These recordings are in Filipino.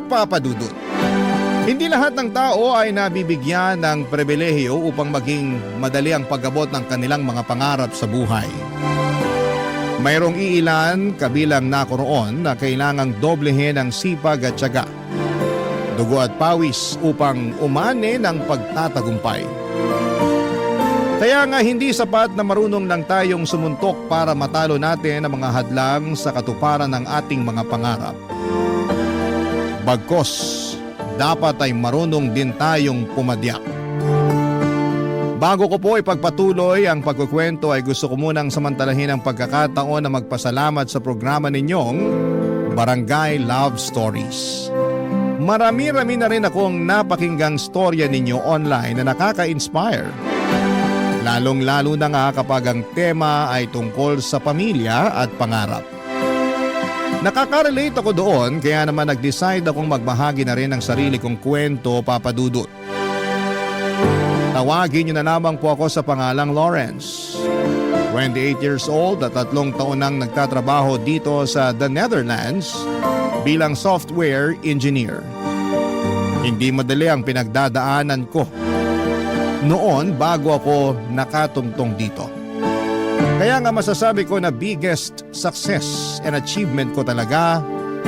Papa Dudut. Hindi lahat ng tao ay nabibigyan ng pribilehiyo upang maging madali ang pag-abot ng kanilang mga pangarap sa buhay. Mayroong iilan kabilang nakoroon na kailangang doblehin ang sipag at tiyaga, dugo at pawis upang umani ng pagtatagumpay. Kaya nga hindi sapat na marunong lang tayong sumuntok para matalo natin ang mga hadlang sa katuparan ng ating mga pangarap. Bagkus, dapat ay marunong din tayong pumadyak. Bago ko po ipagpatuloy ang pagkukwento ay gusto ko munang samantalahin ang pagkakataon na magpasalamat sa programa ninyong Barangay Love Stories. Marami-rami na rin akong napakinggang storya ninyo online na nakaka-inspire. Lalong-lalo na nga kapag ang tema ay tungkol sa pamilya at pangarap. Nakaka-relate ako doon kaya naman nag-decide akong magbahagi na rin ng sarili kong kwento, Papa Dudut. Tawagin niyo na lamang po ako sa pangalang Lawrence. 28 years old at 3 taon nang nagtatrabaho dito sa The Netherlands bilang software engineer. Hindi madali ang pinagdadaanan ko noon bago ako nakatungtong dito. Kaya nga masasabi ko na biggest success and achievement ko talaga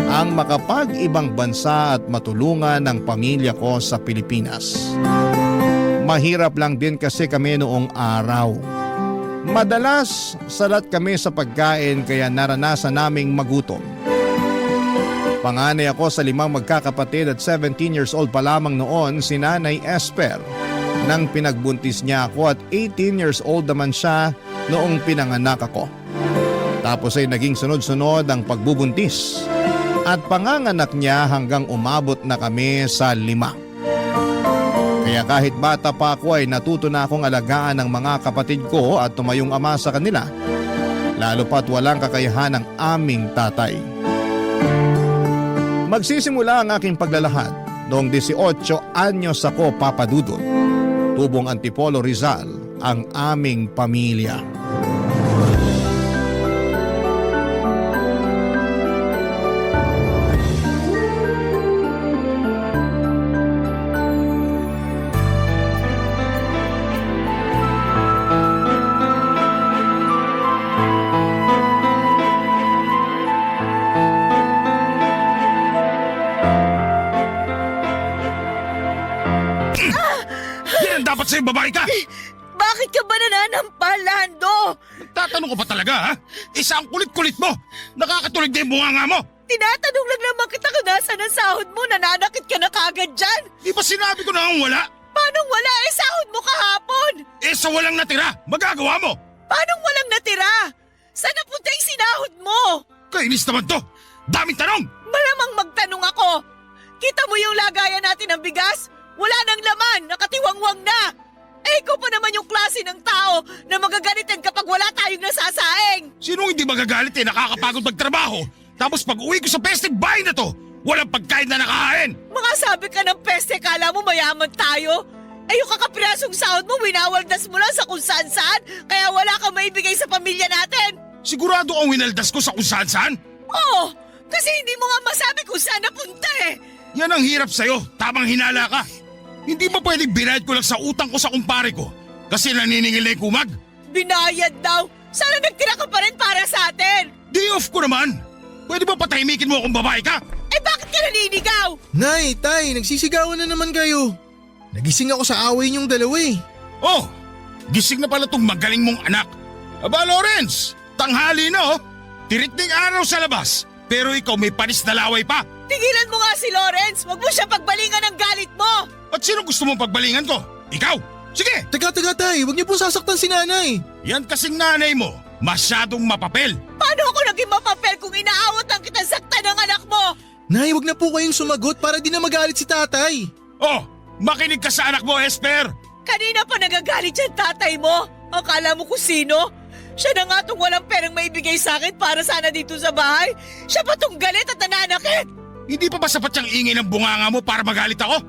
ang makapag-ibang bansa at matulungan ng pamilya ko sa Pilipinas. Mahirap lang din kasi kami noong araw. Madalas salat kami sa pagkain kaya naranasan naming magutom. Panganay ako sa 5 magkakapatid at 17 years old pa lamang noon si Nanay Esper nang pinagbuntis niya ako at 18 years old naman siya noong pinanganak ako. Tapos ay naging sunod-sunod ang pagbubuntis at panganganak niya hanggang umabot na kami sa 5. Kaya kahit bata pa ako ay natuto na akong alagaan ng mga kapatid ko at tumayong ama sa kanila, lalo pat walang kakayahan ng aming tatay. Magsisimula ang aking paglalahad noong 18 anyos ako, Papa Dudut. Tubong Antipolo, Rizal ang aming pamilya. Dapat sa'yo babae ka! Bakit ka ba nananampal, Lando? Tatanong ko pa talaga, ha? Isa ang kulit-kulit mo! Nakakatulig na yung bunganga mo! Tinatanong lang naman kita kung nasaan ang sahod mo, nananakit ka na kagad dyan. Di ba sinabi ko na ang wala? Paano wala? Sahod mo kahapon. Sa walang natira, magagawa mo! Paano walang natira? Saan napunta yung sinahod mo? Kainis naman to! Daming tanong! Malamang magtanong ako. Kita mo yung lagayan natin ng bigas? Wala nang laman, nakatiwangwang na. Ikaw pa naman yung klase ng tao na magagalitin kapag wala tayong nasasaing. Sinong hindi magagalit nakakapagod magtrabaho? Tapos pag uwi ko sa peste bahay na to, walang pagkain na nakahain. Mga sabi ka ng peste, kala mo mayaman tayo? Yung kakapirasong sahod mo, winawaldas mo lang sa kung saan-saan, kaya wala kang maibigay sa pamilya natin. Sigurado ang winaldas ko sa kung saan-saan? Oo, kasi hindi mo nga masabi kung saan napunta eh. Yan ang hirap sa'yo, tamang hinala ka. Hindi ba pwedeng binayad ko lang sa utang ko sa kumpare ko? Kasi naniningil na yung kumag? Binayad daw? Sana nagtira ka pa rin para sa atin? Day off ko naman! Pwede ba patahimikin mo akong babae ka? Bakit ka naninigaw? Nay, tay, nagsisigawan na naman kayo. Nagising ako sa away niyong dalawa eh. Oh, gising na pala tong magaling mong anak. Aba Lawrence, tanghali na oh. Tiritning araw sa labas, pero ikaw may panis na laway pa. Tigilan mo nga si Lawrence, wag mo siya pagbalingan ng galit mo. At sino gusto mong pagbalingan ko? Ikaw! Sige! Taga tay, huwag niyo po sasaktan si nanay. Yan kasing nanay mo, masyadong mapapel. Paano ako naging mapapel kung inaawat ang kitang saktan ng anak mo? Nay, huwag na po kayong sumagot para di na magalit si tatay. Oh, makinig ka sa anak mo, Esper! Kanina pa nagagalit yung tatay mo. Akala mo kung sino? Siya na nga tong walang perang maibigay sa akin para sana dito sa bahay. Siya pa tong galit at nananakit. Hindi pa ba sapat yung ingay ng bunganga mo para magalit ako?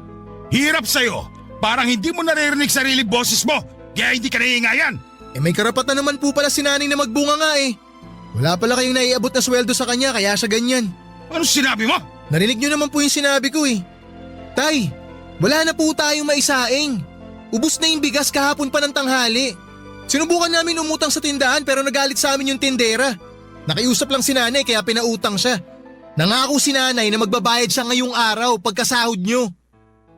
Hirap sa'yo. Parang hindi mo naririnig sarili boses mo. Kaya hindi ka naiingayan. May karapatan naman po pala si nanay na magbunga nga eh. Wala pala kayong naiabot na sweldo sa kanya kaya siya ganyan. Ano sinabi mo? Narinig niyo naman po yung sinabi ko eh. Tay, wala na po tayong maisaing. Ubus na yung bigas kahapon pa ng tanghali. Sinubukan namin umutang sa tindahan pero nagalit sa amin yung tindera. Nakiusap lang si nanay kaya pinautang siya. Nangako si nanay na magbabayad siya ngayong araw pagkasahod nyo.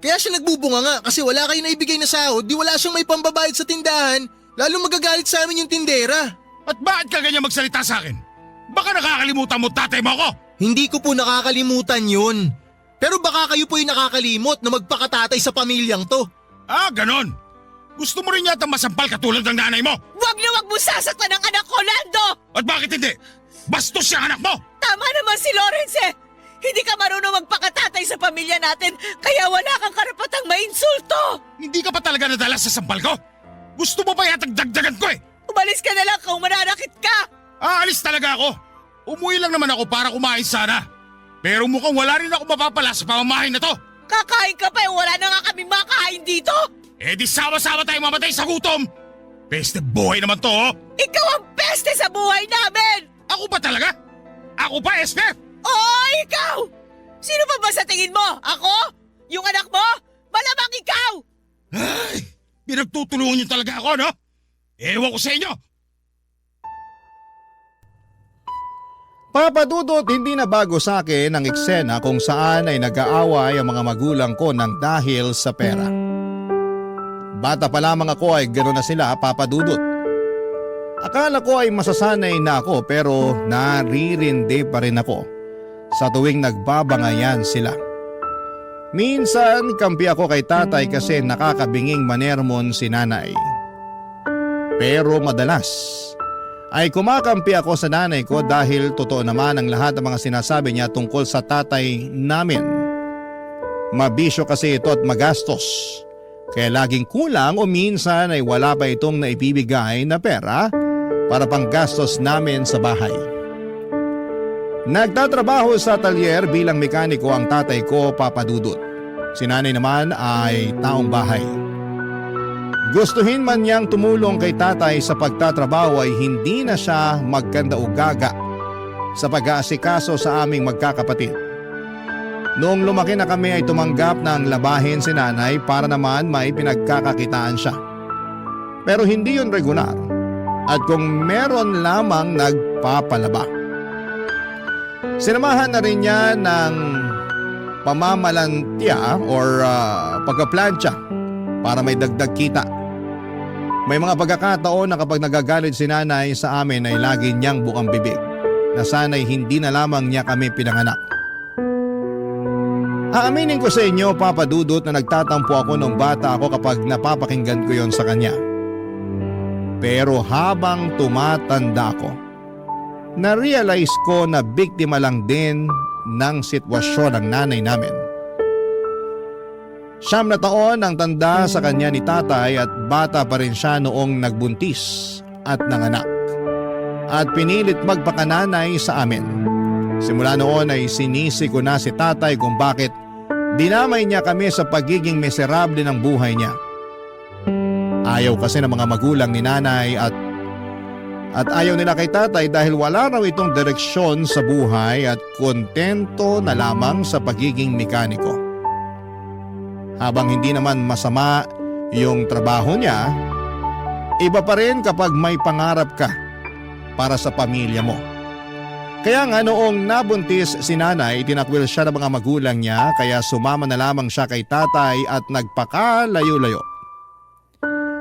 Kaya siya nagbubunga nga kasi wala kayo naibigay na sahod, di wala siyang may pambabayad sa tindahan, lalo magagalit sa amin yung tindera. At bakit ka ganyan magsalita sa akin? Baka nakakalimutan mo tatay mo ako? Hindi ko po nakakalimutan yun. Pero baka kayo po yung nakakalimot na magpakatatay sa pamilyang to. Ah, ganon. Gusto mo rin yata masampal katulad ng nanay mo? Wag na wag mo sasaktan ang anak ko, Lando! At bakit hindi? Bastos siyang anak mo! Tama naman si Lawrence eh! Hindi ka marunong magpakatatay sa pamilya natin, kaya wala kang karapatang mainsulto! Hindi ka pa talaga nadala sa sampal ko? Gusto mo pa yatang dagdagan ko eh! Umalis ka na lang kung mananakit ka! Aalis talaga ako! Umuwi lang naman ako para kumain sana. Pero mukhang wala rin ako mapapala sa pamamahay na to! Kakain ka pa eh, wala na nga kaming makain dito! Eh di sama-sama tayong mamatay sa gutom! Peste buhay naman to oh! Ikaw ang peste sa buhay namin! Ako ba talaga? Ako pa, Espe? Oo, ikaw! Sino pa ba sa tingin mo? Ako? Yung anak mo? Malamang ikaw! Ay, pinagtutulungan niyo talaga ako, no? Ewan ko sa inyo! Papa Dudut, hindi na bago sa akin ang eksena kung saan ay nag-aaway ang mga magulang ko ng dahil sa pera. Bata pa lamang ako ay gano'n na sila, Papa Dudut. Akala ko ay masasanay na ako pero naririndi pa rin ako sa tuwing nagbabangayan sila. Minsan kampi ako kay tatay kasi nakakabinging manermon si nanay. Pero madalas ay kumakampi ako sa nanay ko dahil totoo naman ang lahat ng mga sinasabi niya tungkol sa tatay namin. Mabisyo kasi ito at magastos. Kaya laging kulang o minsan ay wala pa itong naibibigay na pera para pang gastos namin sa bahay. Nagtatrabaho sa talyer bilang mekaniko ang tatay ko, Papa Dudut. Si nanay naman ay taong bahay. Gustuhin man niyang tumulong kay tatay sa pagtatrabaho ay hindi na siya magkanda o gaga sa pag-aasikaso sa aming magkakapatid. Noong lumaki na kami ay tumanggap ng labahin si nanay para naman may pinagkakakitaan siya. Pero hindi yun regular at kung meron lamang nagpapalaba. Sinamahan na rin niya ng pamamalantya or pagkaplantya para may dagdag kita. May mga pagkakataon na kapag nagagalit si nanay sa amin ay lagi niyang bukang bibig na sana'y hindi na lamang niya kami pinanganak. Aaminin ko sa inyo, Papa Dudut, na nagtatampo ako nung bata ako kapag napapakinggan ko yon sa kanya. Pero habang tumatanda ako, na-realize ko na biktima lang din ng sitwasyon ng nanay namin. 9 na taon ang tanda sa kanya ni tatay at bata pa rin siya noong nagbuntis at nanganak. At pinilit magpakananay sa amin. Simula noon ay sinisi ko na si tatay kung bakit dinamay niya kami sa pagiging miserable ng buhay niya. Ayaw kasi ng mga magulang ni nanay at ayaw nila kay tatay dahil wala raw itong direksyon sa buhay at kontento na lamang sa pagiging mekaniko. Habang hindi naman masama yung trabaho niya, iba pa rin kapag may pangarap ka para sa pamilya mo. Kaya nga noong nabuntis si nanay, tinakwil siya ng mga magulang niya kaya sumama na lamang siya kay tatay at nagpakalayo-layo.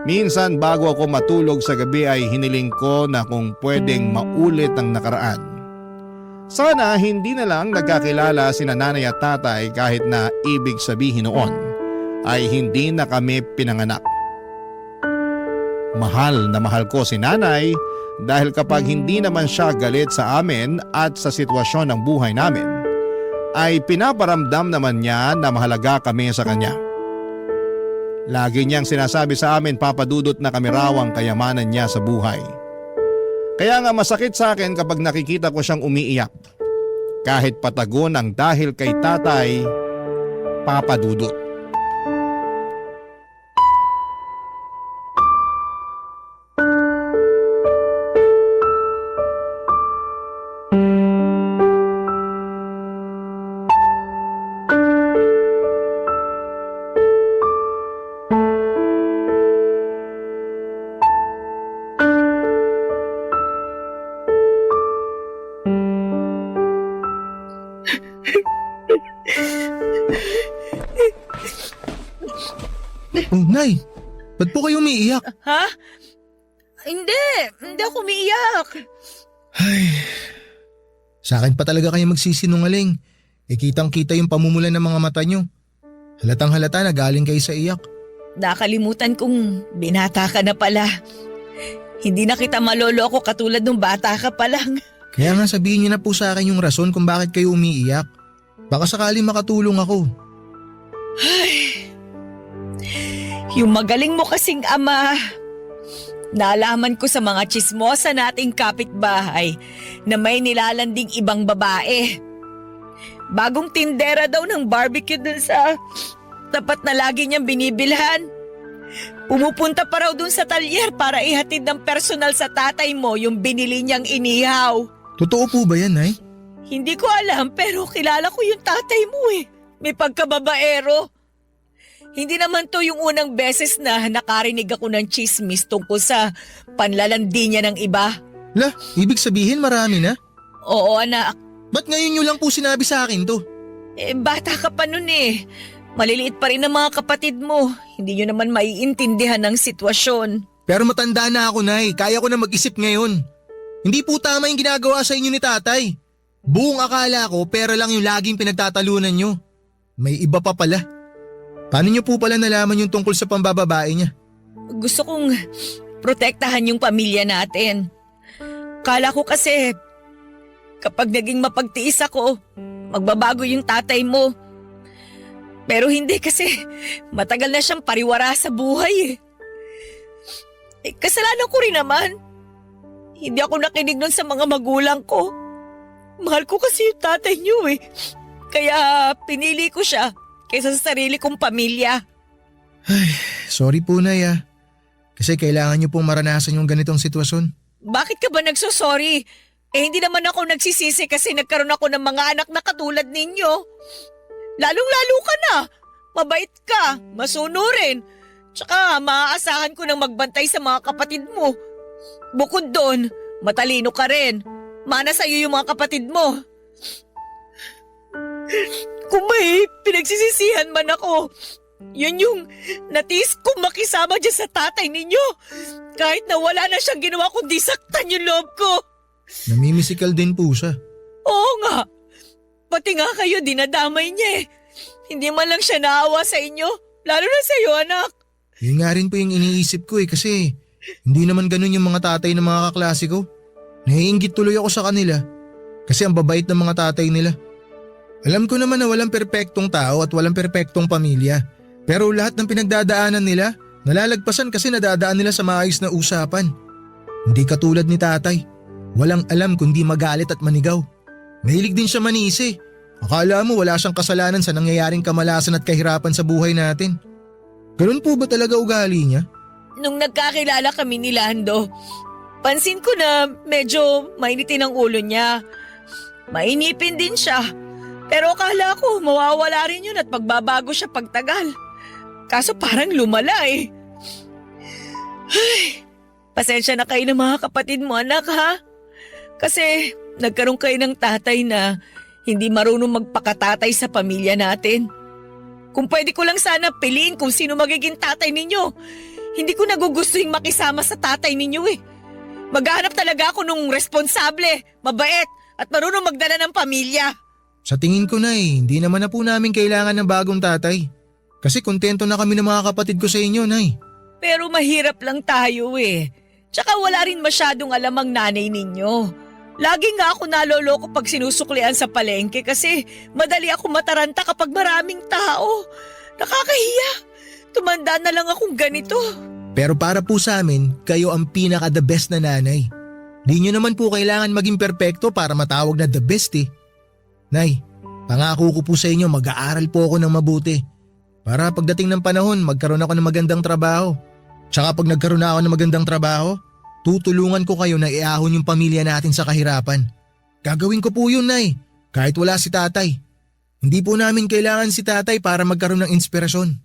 Minsan bago ako matulog sa gabi ay hiniling ko na kung pwedeng maulit ang nakaraan. Sana hindi na lang nagkakilala sina nanay at tatay kahit na ibig sabihin noon ay hindi na kami pinanganak. Mahal na mahal ko si nanay dahil kapag hindi naman siya galit sa amin at sa sitwasyon ng buhay namin, ay pinaparamdam naman niya na mahalaga kami sa kanya. Lagi niyang sinasabi sa amin, Papa Dudut, na kami raw ang kayamanan niya sa buhay. Kaya nga masakit sa akin kapag nakikita ko siyang umiiyak. Kahit patagon ang dahil kay tatay, Papa Dudut. Oh, Nay, ba't po kayo umiiyak? Ha? Hindi ako umiiyak. Sa akin pa talaga kayo magsisinungaling. Kitang-kita yung pamumulan ng mga mata nyo. Halatang halata na galing kayo sa iyak. Nakalimutan kong binata ka na pala. Hindi na kita maloloko katulad nung bata ka pa lang. Kaya nga sabihin niyo na po sa akin yung rason kung bakit kayo umiiyak. Baka sakaling makatulong ako. Yung magaling mo kasing ama. Nalaman ko sa mga tsismosa nating kapitbahay na may nilalanding ibang babae. Bagong tindera daw ng barbecue dun sa tapat na lagi niyang binibilhan. Pumupunta pa raw dun sa talyer para ihatid ng personal sa tatay mo yung binili niyang inihaw. Totoo po ba yan, Nay? Hindi ko alam pero kilala ko yung tatay mo eh. May pagkababaero. Hindi naman to yung unang beses na nakarinig ako ng chismis tungkol sa panlalandi niya ng iba. Lah, ibig sabihin marami na? Oo anak, Ba't ngayon nyo lang po sinabi sa akin to? bata ka pa nun eh. Maliliit pa rin ang mga kapatid mo. Hindi nyo naman maiintindihan ng sitwasyon. Pero matanda na ako, Nay. Kaya ko na mag-isip ngayon. Hindi po tama yung ginagawa sa inyo ni tatay. Buong akala ko pera lang yung laging pinagtatalunan nyo. May iba pa pala. Paano nyo po pala nalaman yung tungkol sa pambababae niya? Gusto kong protektahan yung pamilya natin. Kala ko kasi kapag naging mapagtiis ako, magbabago yung tatay mo. Pero hindi kasi matagal na siyang pariwara sa buhay eh. Kasalanan ko rin naman. Hindi ako nakinig nun sa mga magulang ko. Mahal ko kasi yung tatay niyo eh. Kaya pinili ko siya kaysa sa sarili kong pamilya. Sorry po, Nay ah. Kasi kailangan nyo pong maranasan yung ganitong sitwasyon. Bakit ka ba nagsosorry? Hindi naman ako nagsisisi kasi nagkaroon ako ng mga anak na katulad ninyo. Lalong-lalo ka na. Mabait ka, masunurin. Tsaka maaasahan ko nang magbantay sa mga kapatid mo. Bukod doon, matalino ka rin. Mana sa'yo yung mga kapatid mo. Kung may pinagsisisihan man ako, yun yung natiis kong makisama dyan sa tatay ninyo. Kahit na wala na siyang ginawa kundi saktan yung loob ko. Namimisikal din po siya. Oo nga. Pati nga kayo dinadamay niya eh. Hindi man lang siya naawa sa inyo. Lalo na sa'yo anak. Yun nga rin po yung iniisip ko kasi hindi naman ganun yung mga tatay ng mga kaklase ko. Naiinggit tuloy ako sa kanila kasi ang babait ng mga tatay nila. Alam ko naman na walang perpektong tao at walang perpektong pamilya. Pero lahat ng pinagdadaanan nila, nalalagpasan kasi nadadaan nila sa maayos na usapan. Hindi katulad ni tatay. Walang alam kundi magalit at manigaw. Mahilig din siya manisi. Akala mo wala siyang kasalanan sa nangyayaring kamalasan at kahirapan sa buhay natin. Ganun po ba talaga ugali niya? Nung nagkakilala kami ni Lando, pansin ko na medyo mainitin ang ulo niya. Mainipin din siya. Pero akala ko mawawala rin yun at magbabago siya pagtagal. Kaso parang lumala eh. Ay, pasensya na kayo ng mga kapatid mo anak ha. Kasi nagkaroon kayo ng tatay na hindi marunong magpakatatay sa pamilya natin. Kung pwede ko lang sana piliin kung sino magiging tatay ninyo. Hindi ko nagugustuhin makisama sa tatay ninyo eh. Maghahanap talaga ako nung responsable, mabait at marunong magdala ng pamilya. Sa tingin ko na hindi naman na po namin kailangan ng bagong tatay. Kasi kontento na kami ng mga kapatid ko sa inyo, Nay. Pero mahirap lang tayo eh. Tsaka wala rin masyadong alam ang nanay ninyo. Lagi nga ako naloloko pag sinusuklian sa palengke kasi madali ako mataranta kapag maraming tao. Nakakahiya. Tumanda na lang akong ganito. Pero para po sa amin, kayo ang pinaka the best na nanay. Di nyo naman po kailangan maging perpekto para matawag na the best eh. Nay, pangako ko po sa inyo mag-aaral po ako ng mabuti. Para pagdating ng panahon magkaroon ako ng magandang trabaho. Tsaka pag nagkaroon na ako ng magandang trabaho, tutulungan ko kayo na iahon yung pamilya natin sa kahirapan. Gagawin ko po yun, Nay, kahit wala si tatay. Hindi po namin kailangan si tatay para magkaroon ng inspirasyon.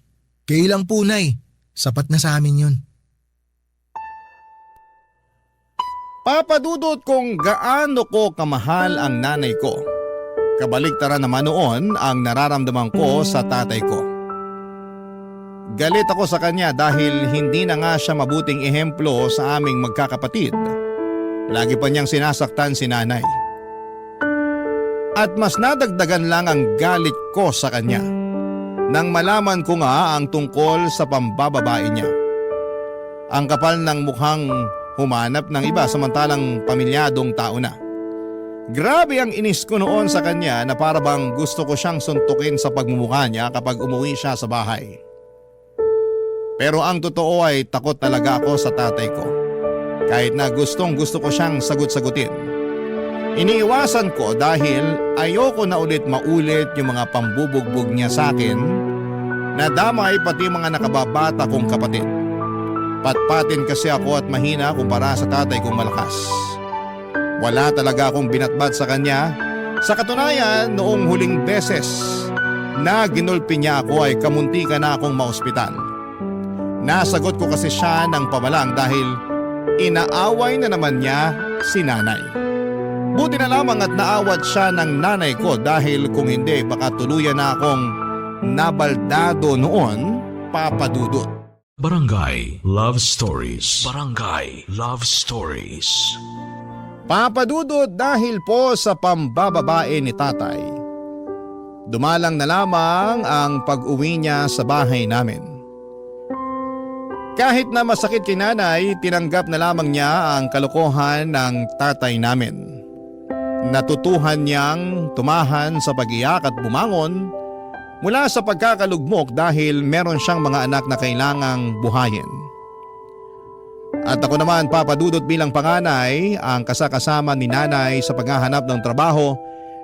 Kayo lang po, Nay. Sapat na sa amin yun. Papadudot kung gaano ko kamahal ang nanay ko. Kabaliktaran naman noon ang nararamdaman ko sa tatay ko. Galit ako sa kanya dahil hindi na nga siya mabuting ehemplo sa aming magkakapatid. Lagi pa niyang sinasaktan si nanay. At mas nadagdagan lang ang galit ko sa kanya nang malaman ko nga ang tungkol sa pambababae niya. Ang kapal ng mukhang humanap ng iba samantalang pamilyadong tao na. Grabe ang inis ko noon sa kanya na para bang gusto ko siyang suntukin sa pagmumukha niya kapag umuwi siya sa bahay. Pero ang totoo ay takot talaga ako sa tatay ko. Kahit na gustong gusto ko siyang sagot-sagutin. Iniiwasan ko dahil ayoko na ulit maulit yung mga pambubugbog niya sa akin na damay pati mga nakababata kong kapatid. Patpatin kasi ako at mahina kumpara sa tatay kong malakas. Wala talaga akong binatbat sa kanya. Sa katunayan, noong huling beses na ginulpi niya ako ay kamuntika na akong maospital. Nasagot ko kasi siya ng pamalang dahil inaaway na naman niya si nanay. Buti na lamang at naawat siya ng nanay ko dahil kung hindi baka tuluyan na akong nabaldado noon, Papa Dudut. Barangay Love Stories. Barangay Love Stories. Papa Dudut, dahil po sa pambababae ni tatay, dumalang na lamang ang pag-uwi niya sa bahay namin. Kahit na masakit kay nanay, tinanggap na lamang niya ang kalokohan ng tatay namin. Natutuhan niyang tumahan sa pag-iyak at bumangon mula sa pagkakalugmok dahil meron siyang mga anak na kailangang buhayin. At ako naman, Papa Dudut, bilang panganay, ang kasakasama ni nanay sa paghahanap ng trabaho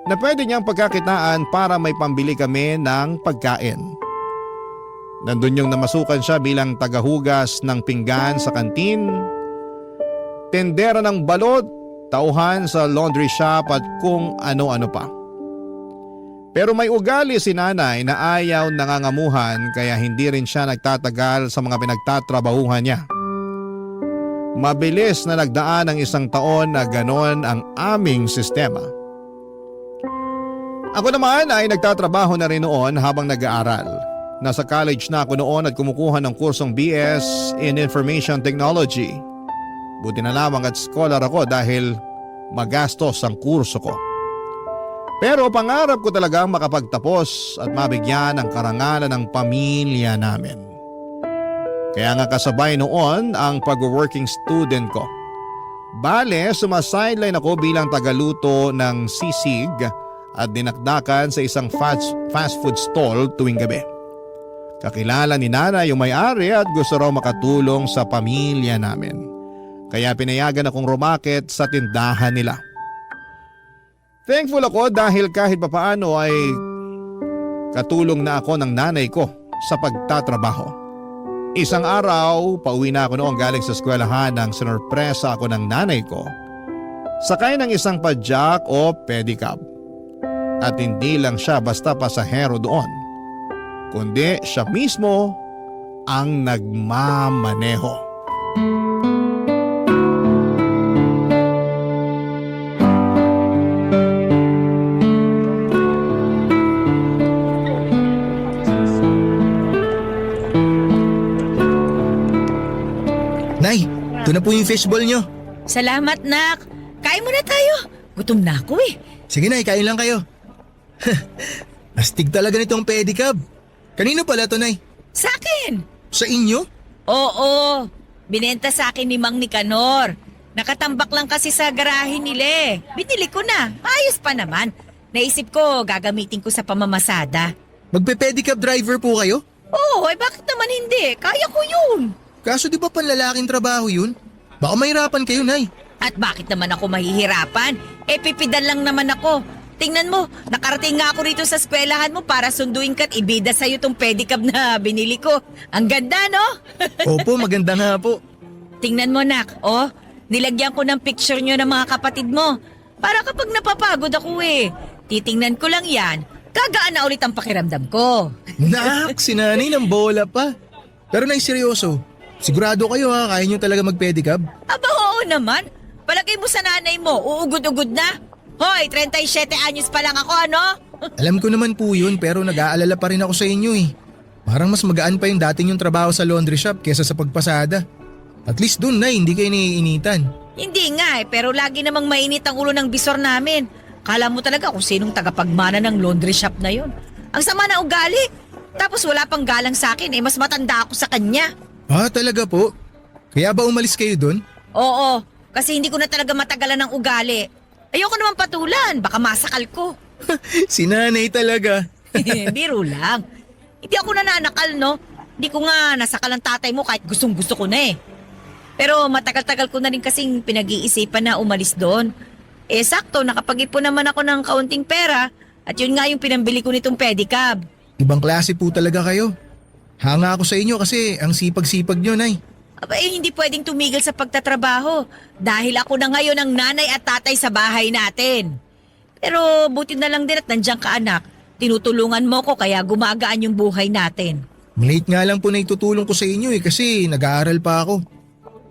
na pwede niyang pagkakitaan para may pambili kami ng pagkain. Nandun yung namasukan siya bilang tagahugas ng pinggan sa kantin, tendera ng balot, tauhan sa laundry shop at kung ano-ano pa. Pero may ugali si nanay na ayaw nangangamuhan kaya hindi rin siya nagtatagal sa mga pinagtatrabahuhan niya. Mabilis na nagdaan ang 1 taon na ganon ang aming sistema. Ako naman ay nagtatrabaho na rin noon habang nag-aaral. Nasa college na ako noon at kumukuha ng kursong BS in Information Technology. Buti na lamang at scholar ako dahil magastos ang kurso ko. Pero pangarap ko talagang makapagtapos at mabigyan ng karangalan ng pamilya namin. Kaya nga kasabay noon ang pag-working student ko. Bale, sumasideline ako bilang tagaluto ng sisig at dinakdakan sa isang fast food stall tuwing gabi. Kakilala ni nanay yung may-ari at gusto raw makatulong sa pamilya namin. Kaya pinayagan akong rumakit sa tindahan nila. Thankful ako dahil kahit papaano ay katulong na ako ng nanay ko sa pagtatrabaho. Isang araw, pauwi na ako noong galing sa eskwelahan nang sinurpresa ako ng nanay ko. Sakay ng isang padjak o pedicab. At hindi lang siya basta pasahero doon, kundi siya mismo ang nagmamaneho. Nay, ito na po yung fishball nyo. Salamat, nak. Kain muna tayo. Gutom na ako eh. Sige Nay, kain lang kayo. Astig talaga nitong pedicab. Kanino pala to, Nay? Sa akin. Sa inyo? Oo. Binenta sa akin ni Mang Nicanor. Nakatambak lang kasi sa garahe nila eh. Binili ko na. Ayos pa naman. Naisip ko, gagamitin ko sa pamamasada. Magpe-pedicab driver po kayo? Oo, bakit naman hindi? Kaya ko yun. Kaso di ba panlalaking trabaho yun? Baka mahirapan kayo, Nay. At bakit naman ako mahihirapan? Pipidan lang naman ako. Tingnan mo, nakarating nga ako rito sa eskwelahan mo para sunduin ka at ibida sa'yo tong pedicab na binili ko. Ang ganda, no? Opo, maganda nga po. Tingnan mo, nak. Nilagyan ko ng picture nyo ng mga kapatid mo. Para kapag napapagod ako titingnan ko lang yan, gagaan na ulit ang pakiramdam ko. Nak, sinanay ng bola pa. Pero Nay, seryoso. Sigurado kayo kaya nyo talaga mag-pedicab? Aba, oo naman. Palagay mo sa nanay mo, uugod-ugod na. Hoy, 37 anyos pa lang ako, ano? Alam ko naman po yun pero nag-aalala pa rin ako sa inyo eh. Parang mas magaan pa yung dating yung trabaho sa laundry shop kesa sa pagpasada. At least dun na hindi kayo naiinitan. Hindi nga pero lagi namang mainit ang ulo ng bisor namin. Kala mo talaga kung sinong tagapagmana ng laundry shop na yon. Ang sama na ugali. Tapos wala pang galang sa akin mas matanda ako sa kanya. Ah, talaga po? Kaya ba umalis kayo dun? Oo, kasi hindi ko na talaga matagalan ng ugali. Ayoko naman patulan, baka masakal ko. Si nanay talaga. Biro lang. Hindi ako nananakal, no? Hindi ko nga nasakal ang tatay mo kahit gustong gusto ko na eh. Pero matagal-tagal ko na rin kasing pinag-iisipan na umalis doon. Sakto, nakapag-ipon naman ako ng kaunting pera at yun nga yung pinambili ko nitong pedicab. Ibang klase po talaga kayo. Hanga ako sa inyo kasi ang sipag-sipag nyo, Nay. Aba hindi pwedeng tumigil sa pagtatrabaho dahil ako na ngayon ang nanay at tatay sa bahay natin. Pero buti na lang din at nandiyan ka anak. Tinutulungan mo ko kaya gumagaan yung buhay natin. Late nga lang po na itutulong ko sa inyo kasi nag-aaral pa ako.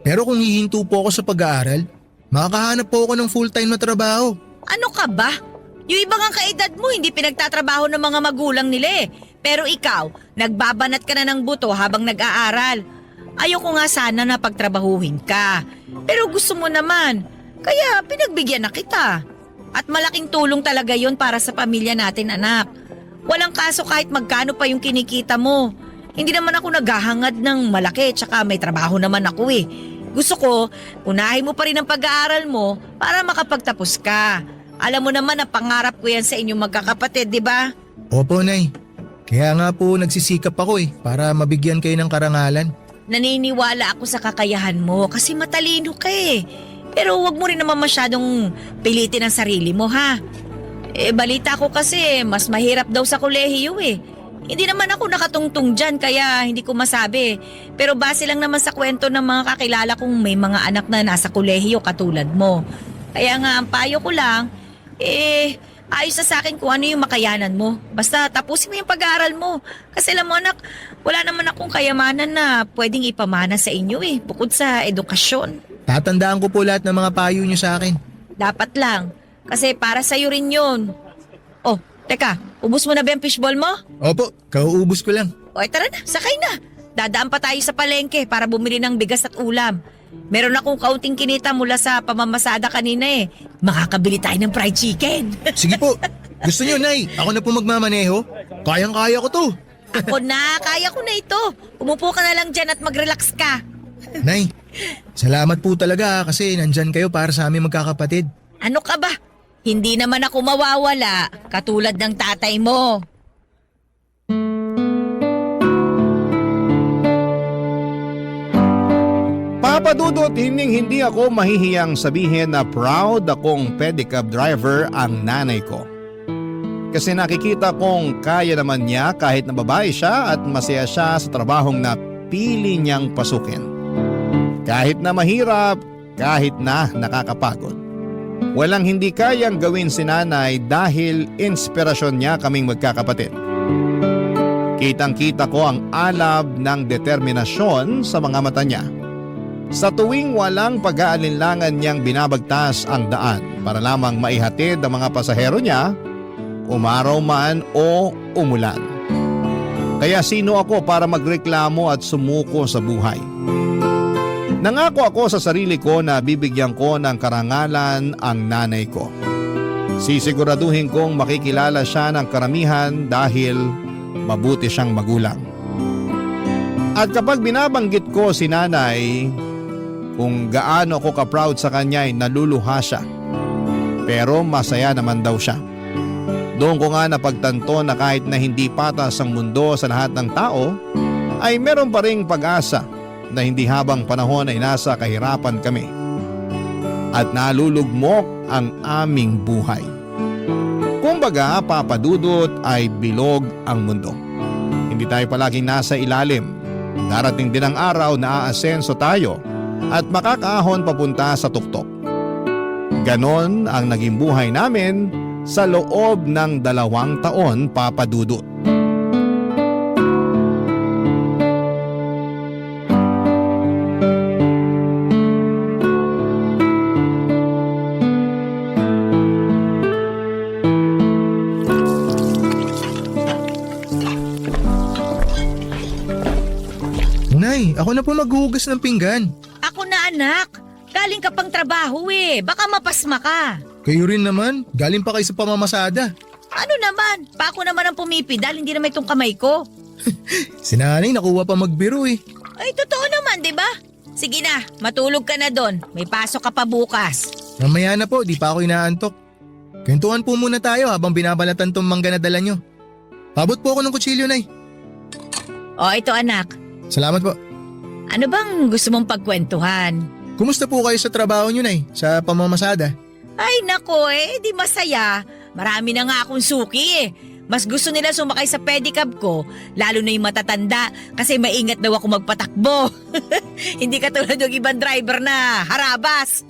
Pero kung hihinto po ako sa pag-aaral, makakahanap po ako ng full-time na trabaho. Ano ka ba? Yung ibang ang kaedad mo hindi pinagtatrabaho ng mga magulang nila eh. Pero ikaw, nagbabanat ka na ng buto habang nag-aaral. Ayoko nga sana na pagtrabahuhin ka. Pero gusto mo naman, kaya pinagbigyan na kita. At malaking tulong talaga yon para sa pamilya natin anak. Walang kaso kahit magkano pa yung kinikita mo. Hindi naman ako naghahangad ng malaki tsaka may trabaho naman ako eh. Gusto ko, unahin mo pa rin ang pag-aaral mo para makapagtapos ka. Alam mo naman na pangarap ko yan sa inyong magkakapatid, di ba? Opo, Nay. Kaya nga po nagsisikap ako para mabigyan kayo ng karangalan. Naniniwala ako sa kakayahan mo kasi matalino ka eh. Pero wag mo rin naman masyadong pilitin ang sarili mo ha. Balita ko kasi mas mahirap daw sa kolehiyo eh. Hindi naman ako nakatungtong dyan kaya hindi ko masabi. Pero base lang naman sa kwento ng mga kakilala kong may mga anak na nasa kolehiyo katulad mo. Kaya nga ang payo ko lang, ayos na sa akin kung ano yung makayanan mo. Basta tapusin mo yung pag-aaral mo. Kasi alam mo anak, wala naman akong kayamanan na pwedeng ipamana sa inyo bukod sa edukasyon. Tatandaan ko po lahat ng mga payo nyo sa akin. Dapat lang. Kasi para sa'yo rin yun. Oh, teka, ubos mo na ba yung fishball mo? Opo, kauubos ko lang. O tara na, sakay na. Dadaan pa tayo sa palengke para bumili ng bigas at ulam. Meron akong kaunting kinita mula sa pamamasada kanina Makakabili tayo ng fried chicken. Sige po, gusto nyo, Nay? Ako na po magmamaneho? Kayang-kaya ko to. Ako na, kaya ko na ito. Umupo ka na lang dyan at mag-relax ka. Nay, salamat po talaga kasi nandyan kayo para sa aming magkakapatid. Ano ka ba? Hindi naman ako mawawala, katulad ng tatay mo. Papa Dudut, hindi ako mahihiyang sabihin na proud akong pedicab driver ang nanay ko. Kasi nakikita kong kaya naman niya kahit na babae siya at masaya siya sa trabahong na pili niyang pasukin. Kahit na mahirap, kahit na nakakapagod. Walang hindi kayang gawin si nanay dahil inspirasyon niya kaming magkakapatid. Kitang-kita ko ang alab ng determinasyon sa mga mata niya. Sa tuwing walang pag-aalinlangan niyang binabagtas ang daan para lamang maihatid ang mga pasahero niya, umaraw man o umulan. Kaya sino ako para magreklamo at sumuko sa buhay? Nangako ako sa sarili ko na bibigyan ko ng karangalan ang nanay ko. Sisiguraduhin kong makikilala siya ng karamihan dahil mabuti siyang magulang. At kapag binabanggit ko si nanay, kung gaano ako ka-proud sa kanya ay naluluha siya. Pero masaya naman daw siya. Doon ko nga napagtanto na kahit na hindi patas ang mundo sa lahat ng tao, ay meron pa ring pag-asa na hindi habang panahon ay nasa kahirapan kami. At nalulugmok ang aming buhay. Kumbaga, Papa Dudut ay bilog ang mundo. Hindi tayo palaging nasa ilalim. Darating din ang araw na aasenso tayo at makakaahon papunta sa tuktok. Ganon ang naging buhay namin sa loob ng 2 taon, Papa Dudut. Nay, ako na po maghuhugas ng pinggan. Ako na anak. Galing ka pang trabaho eh. Baka mapasma ka. Kayo rin naman, galing pa kayo sa pamamasada. Ano naman? Pa ako naman ang pumipidal, hindi naman itong kamay ko. Si nanay nakuha pa magbiro eh. Ay, totoo naman, di ba? Sige na, matulog ka na doon. May pasok ka pa bukas. Mamaya na po, di pa ako inaantok. Kwentuhan po muna tayo habang binabalatan tong mangga na dala nyo. Pabot po ako ng kutsilyo, Nay. O, ito anak. Salamat po. Ano bang gusto mong pagkwentuhan? Kumusta po kayo sa trabaho nyo, Nay? Sa pamamasada? Ay nako di masaya. Marami na nga akong suki eh. Mas gusto nila sumakay sa pedicab ko, lalo na yung matatanda kasi maingat daw ako magpatakbo. Hindi katulad yung ibang driver na harabas.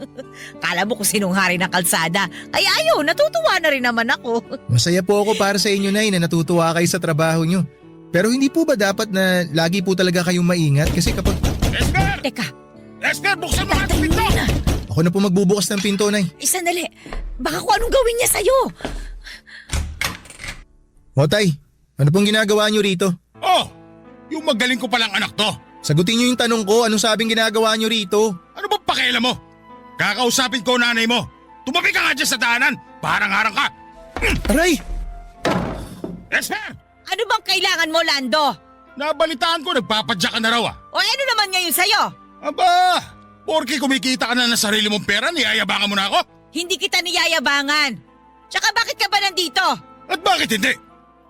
Kala mo kung sinong hari ng kalsada. Kaya ayaw, natutuwa na rin naman ako. Masaya po ako para sa inyo, Nay, na natutuwa kayo sa trabaho nyo. Pero hindi po ba dapat na lagi po talaga kayong maingat? Kasi kapag... Esper! Teka, Esper, buksan mo ang pinto! Ako na po magbubukas ng pinto, Nay. sandali. Baka kung anong gawin niya sa'yo. O, Tay, ano pong ginagawa nyo rito? Oh, yung magaling ko palang anak to. Sagutin nyo yung tanong ko, anong sabing ginagawa nyo rito? Ano ba pakialam mo? Kakausapin ko nanay mo. Tumabi ka nga dyan sa daanan. Parang harang ka. Aray! Esper! Ano bang kailangan mo, Lando? Nabalitaan ko nagpapadya ka na raw ah. O ano naman ngayon sa'yo? Aba, porke kumikita ka na ng sarili mong pera, niyayabangan mo na ako? Hindi kita niyayabangan. Tsaka bakit ka ba nandito? At bakit hindi?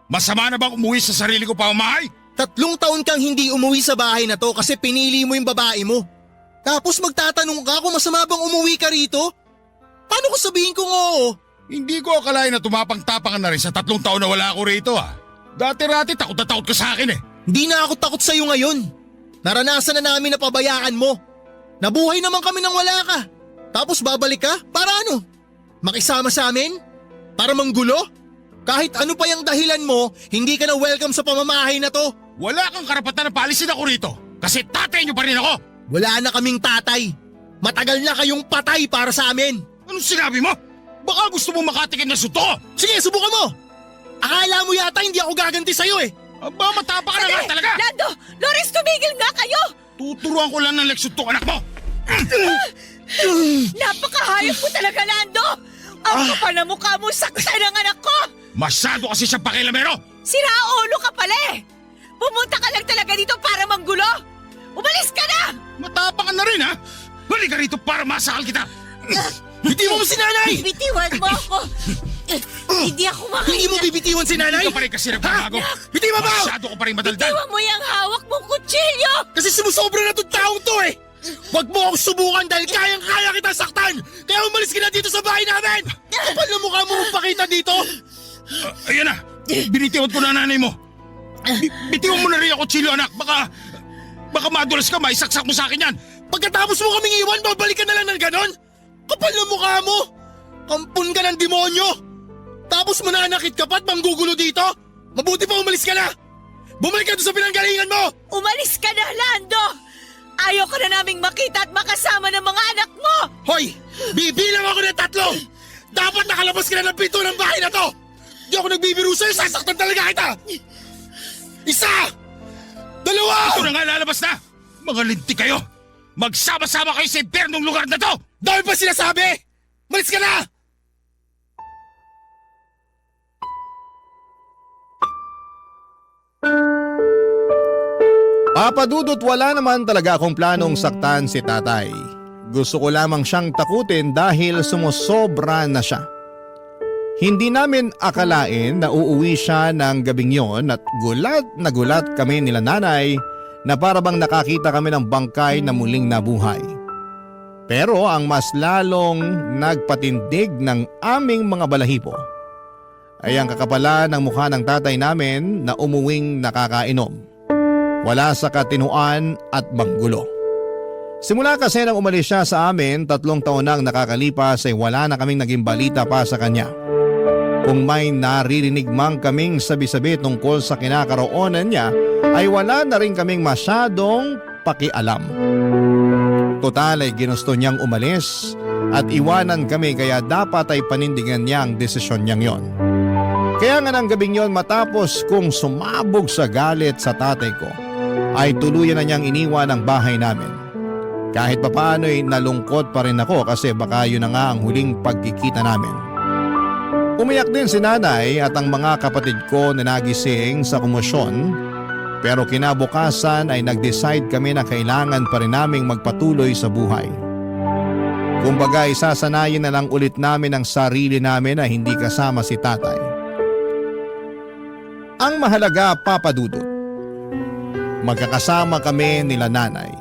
Masama na bang umuwi sa sarili ko pamamahay? 3 taon kang hindi umuwi sa bahay na to kasi pinili mo yung babae mo. Tapos magtatanong ka kung masama bang umuwi ka rito? Paano ko sabihin kung oo? Hindi ko akalain na tumapang-tapangan na rin sa 3 taon na wala ako rito ah. Dati-rati takot na takot ka sa akin eh. Hindi na ako takot sa'yo ngayon. Naranasan na namin na pabayaan mo. Nabuhay naman kami nang wala ka. Tapos babalik ka? Para ano? Makisama sa amin? Para manggulo? Kahit ano pa yung dahilan mo, hindi ka na welcome sa pamamahay na to. Wala kang karapatan na paalisin ako rito. Kasi tatay niyo pa rin ako. Wala na kaming tatay. Matagal na kayong patay para sa amin. Anong sinabi mo? Baka gusto mo makatikin na suto ko. Sige, subukan mo. Akala mo yata hindi ako gaganti sa'yo eh. Aba, matapa ka na nga talaga. Lando! Lawrence, tumigil nga kayo! Tuturuan ko lang ng leksyon tong anak mo. Napakahayop mo talaga, Lando! Ang kapal na mukha mo, sakta ng anak ko! Masyado kasi siyang pakilamero. Sira ulo ka pala eh! Pumunta ka lang talaga dito para manggulo! Umalis ka na! Matapa ka na rin ha. Balik ka rito para masakal kita. Bitiwan mo si nanay! Bitiwan mo ako! Hindi ako Hindi mo makailan. bibitiwan si nanay? Hindi ka pa rin kasi nagbabago. Bitiwan mo! Masyado ko pa rin madaldal. Bitiwan mo yung hawak mong kutsilyo! Kasi sumusobra na itong taong to eh! Huwag mo akong subukan dahil kayang-kaya kita saktan! Kaya umalis ka na dito sa bahay namin! Kapal na mukha mo magpakita dito! Ayan na. Binitiwan ko na nanay mo. Bitiwan mo na rin ako, Chilo anak. Baka madulas ka, maisaksak mo sa akin yan. Pagkatapos mo kaming iwan, babalik ka na lang ng ganon? Kapal na mukha mo! Kampun ka ng demonyo! Tapos mananakit ka pa't manggugulo dito? Mabuti pa umalis ka na! Bumalik ka doon sa pinanggalingan mo! Umalis ka na, Lando! Ayaw ka na naming makita at makasama ng mga anak mo! Hoy! Bibilang ako ng 3! Dapat nakalabas ka na ng pinto ng bahay na to! Di ako nagbibiro sa'yo, sasaktan talaga kita! 1! 2! Ito na nga lalabas na. Mga linti kayo. Magsama-sama kayo sa impernong lugar na to. Dahil pa sinasabi! Malis ka na! Papadudot wala naman talaga akong planong saktan si tatay. Gusto ko lamang siyang takutin dahil sumusobra na siya. Hindi namin akalain na uuwi siya ng gabing yon at gulat na gulat kami nila nanay na parabang nakakita kami ng bangkay na muling nabuhay. Pero ang mas lalong nagpatindig ng aming mga balahibo ay ang kakapalan ng mukha ng tatay namin na umuwing nakakainom. Wala sa katinuan at manggulo. Simula kasi nang umalis siya sa amin, 3 taon nang nakakalipas ay wala na kaming naging balita pa sa kanya. Kung may naririnig mang kaming sabi-sabi tungkol sa kinakaroonan niya, ay wala na rin kaming masyadong pakialam. Total ay ginusto niyang umalis at iwanan kami kaya dapat ay panindigan niya ang desisyon niyang yon. Kaya nga ng gabing yon matapos kong sumabog sa galit sa tatay ko, ay tuluyan na niyang iniwan ang bahay namin. Kahit papaano ay nalungkot pa rin ako kasi baka yun na nga ang huling pagkikita namin. Umiyak din si nanay at ang mga kapatid ko na nagising sa komosyon, pero kinabukasan ay nag-decide kami na kailangan pa rin naming magpatuloy sa buhay. Kumbaga isasanayin na lang ulit namin ang sarili namin na hindi kasama si tatay. Ang mahalaga, Papa Dudut, magkakasama kami nila nanay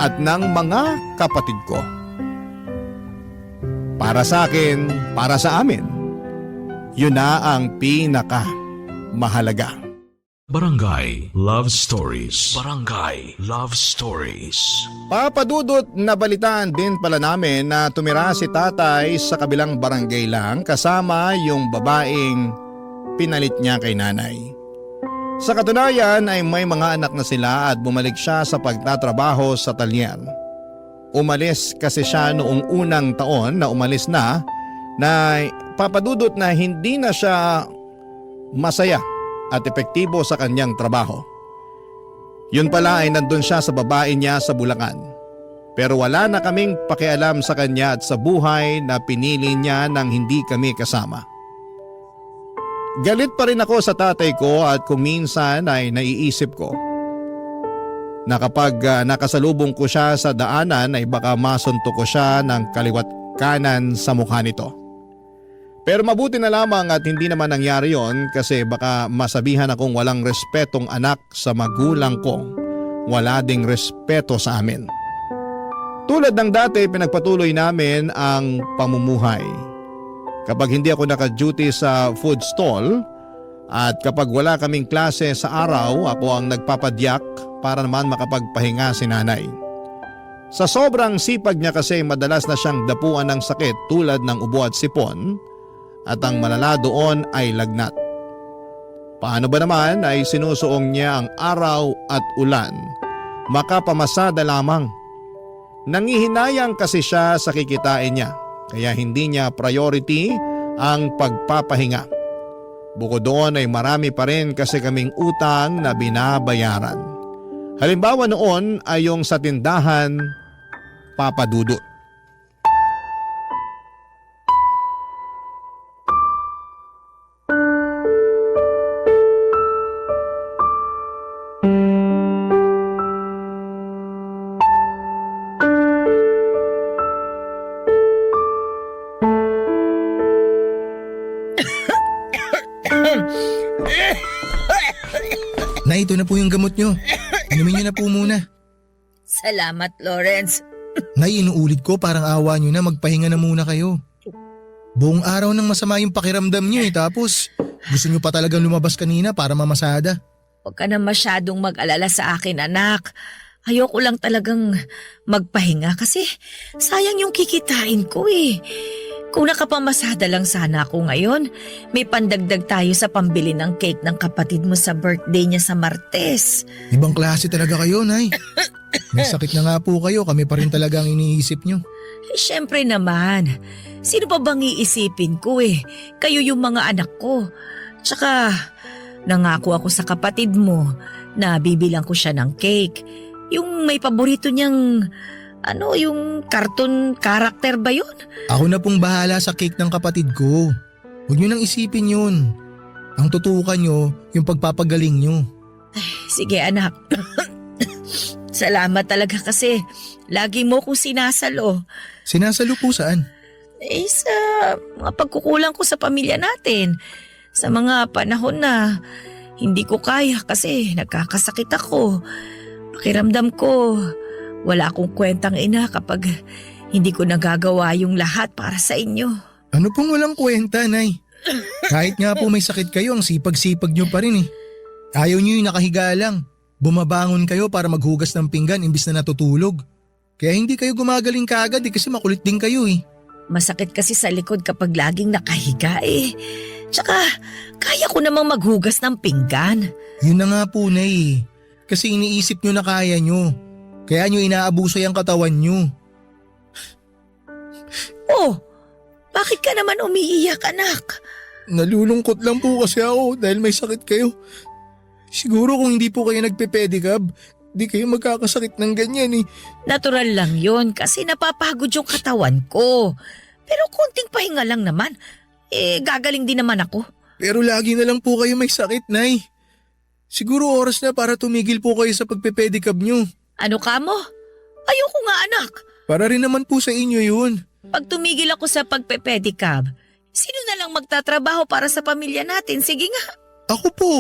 at ng mga kapatid ko. Para sa akin, para sa amin, yun na ang pinaka mahalaga. Barangay Love Stories. Barangay Love Stories. Papadudot, nabalitaan din pala namin na tumira si tatay sa kabilang barangay lang kasama yung babaeng pinalit niya kay nanay. Sa katunayan ay may mga anak na sila at bumalik siya sa pagtatrabaho sa talyer. Umalis kasi siya noong unang taon na umalis na papadudot na hindi na siya masaya at epektibo sa kanyang trabaho. Yun pala ay nandun siya sa babae niya sa Bulacan. Pero wala na kaming pakialam sa kanya at sa buhay na pinili niya nang hindi kami kasama. Galit pa rin ako sa tatay ko at kung minsan ay naiisip ko na kapag nakasalubong ko siya sa daanan ay baka masuntok ko siya ng kaliwat kanan sa mukha nito. Pero mabuti na lamang at hindi naman nangyari yon kasi baka masabihan akong walang respetong anak sa magulang ko. Wala ding respeto sa amin. Tulad ng dati, pinagpatuloy namin ang pamumuhay. Kapag hindi ako naka-duty sa food stall at kapag wala kaming klase sa araw, ako ang nagpapadyak para naman makapagpahinga si nanay. Sa sobrang sipag niya kasi madalas na siyang dapuan ng sakit tulad ng ubo at sipon. At ang malala doon ay lagnat. Paano ba naman ay sinusuong niya ang araw at ulan, makapamasada lamang. Nangihinayang kasi siya sa kikitain niya, kaya hindi niya priority ang pagpapahinga. Bukod doon ay marami pa rin kasi kaming utang na binabayaran. Halimbawa noon ay yung sa tindahan, Papa Dudut. Nay, ito na po yung gamot nyo. Inumin nyo na po muna. Salamat, Lawrence. Nay, inuulit ko parang awa nyo na magpahinga na muna kayo. Buong araw nang masama yung pakiramdam nyo tapos gusto nyo pa talagang lumabas kanina para mamasada. Huwag ka na masyadong mag-alala sa akin, anak. Ayoko lang talagang magpahinga kasi sayang yung kikitain ko eh. Kung nakapamasada lang sana ako ngayon, may pandagdag tayo sa pambili ng cake ng kapatid mo sa birthday niya sa Martes. Ibang klase talaga kayo, Nay. May sakit na nga po kayo, kami pa rin talaga ang iniisip nyo. Eh, syempre naman. Sino pa bang iisipin ko eh? Kayo yung mga anak ko. Tsaka, nangako ako sa kapatid mo na bibilang ko siya ng cake. Yung may paborito niyang, yung cartoon character ba yun? Ako na pong bahala sa cake ng kapatid ko. Huwag nyo nang isipin yun. Ang tutukan nyo, yung pagpapagaling nyo. Sige anak. Salamat talaga kasi lagi mo kong sinasalo. Sinasalo po saan? Sa mga pagkukulang ko sa pamilya natin. Sa mga panahon na hindi ko kaya kasi nagkakasakit ako. Pakiramdam ko, wala akong kwentang ina kapag hindi ko nagagawa yung lahat para sa inyo. Ano pong walang kwenta, Nay? Kahit nga po may sakit kayo, ang sipag-sipag nyo pa rin eh. Ayaw nyo yung nakahiga lang. Bumabangon kayo para maghugas ng pinggan imbis na natutulog. Kaya hindi kayo gumagaling kaagad kasi makulit din kayo eh. Masakit kasi sa likod kapag laging nakahiga eh. Tsaka kaya ko namang maghugas ng pinggan. Yun na nga po, Nay. Kasi iniisip nyo na kaya nyo. Kaya nyo inaabuso yung katawan nyo. Oh, bakit ka naman umiiyak, anak? Nalulungkot lang po kasi ako dahil may sakit kayo. Siguro kung hindi po kayo nagpe-pedicab, di kayo magkakasakit ng ganyan eh. Natural lang yun kasi napapagod yung katawan ko. Pero konting pahinga lang naman. Gagaling din naman ako. Pero lagi na lang po kayo may sakit, Nay. Siguro oras na para tumigil po kayo sa pagpe-pedicab nyo. Ano ka mo? Ayoko nga anak. Para rin naman po sa inyo yun. Pag tumigil ako sa pagpe-pedicab, sino na lang magtatrabaho para sa pamilya natin? Sige nga. Ako po.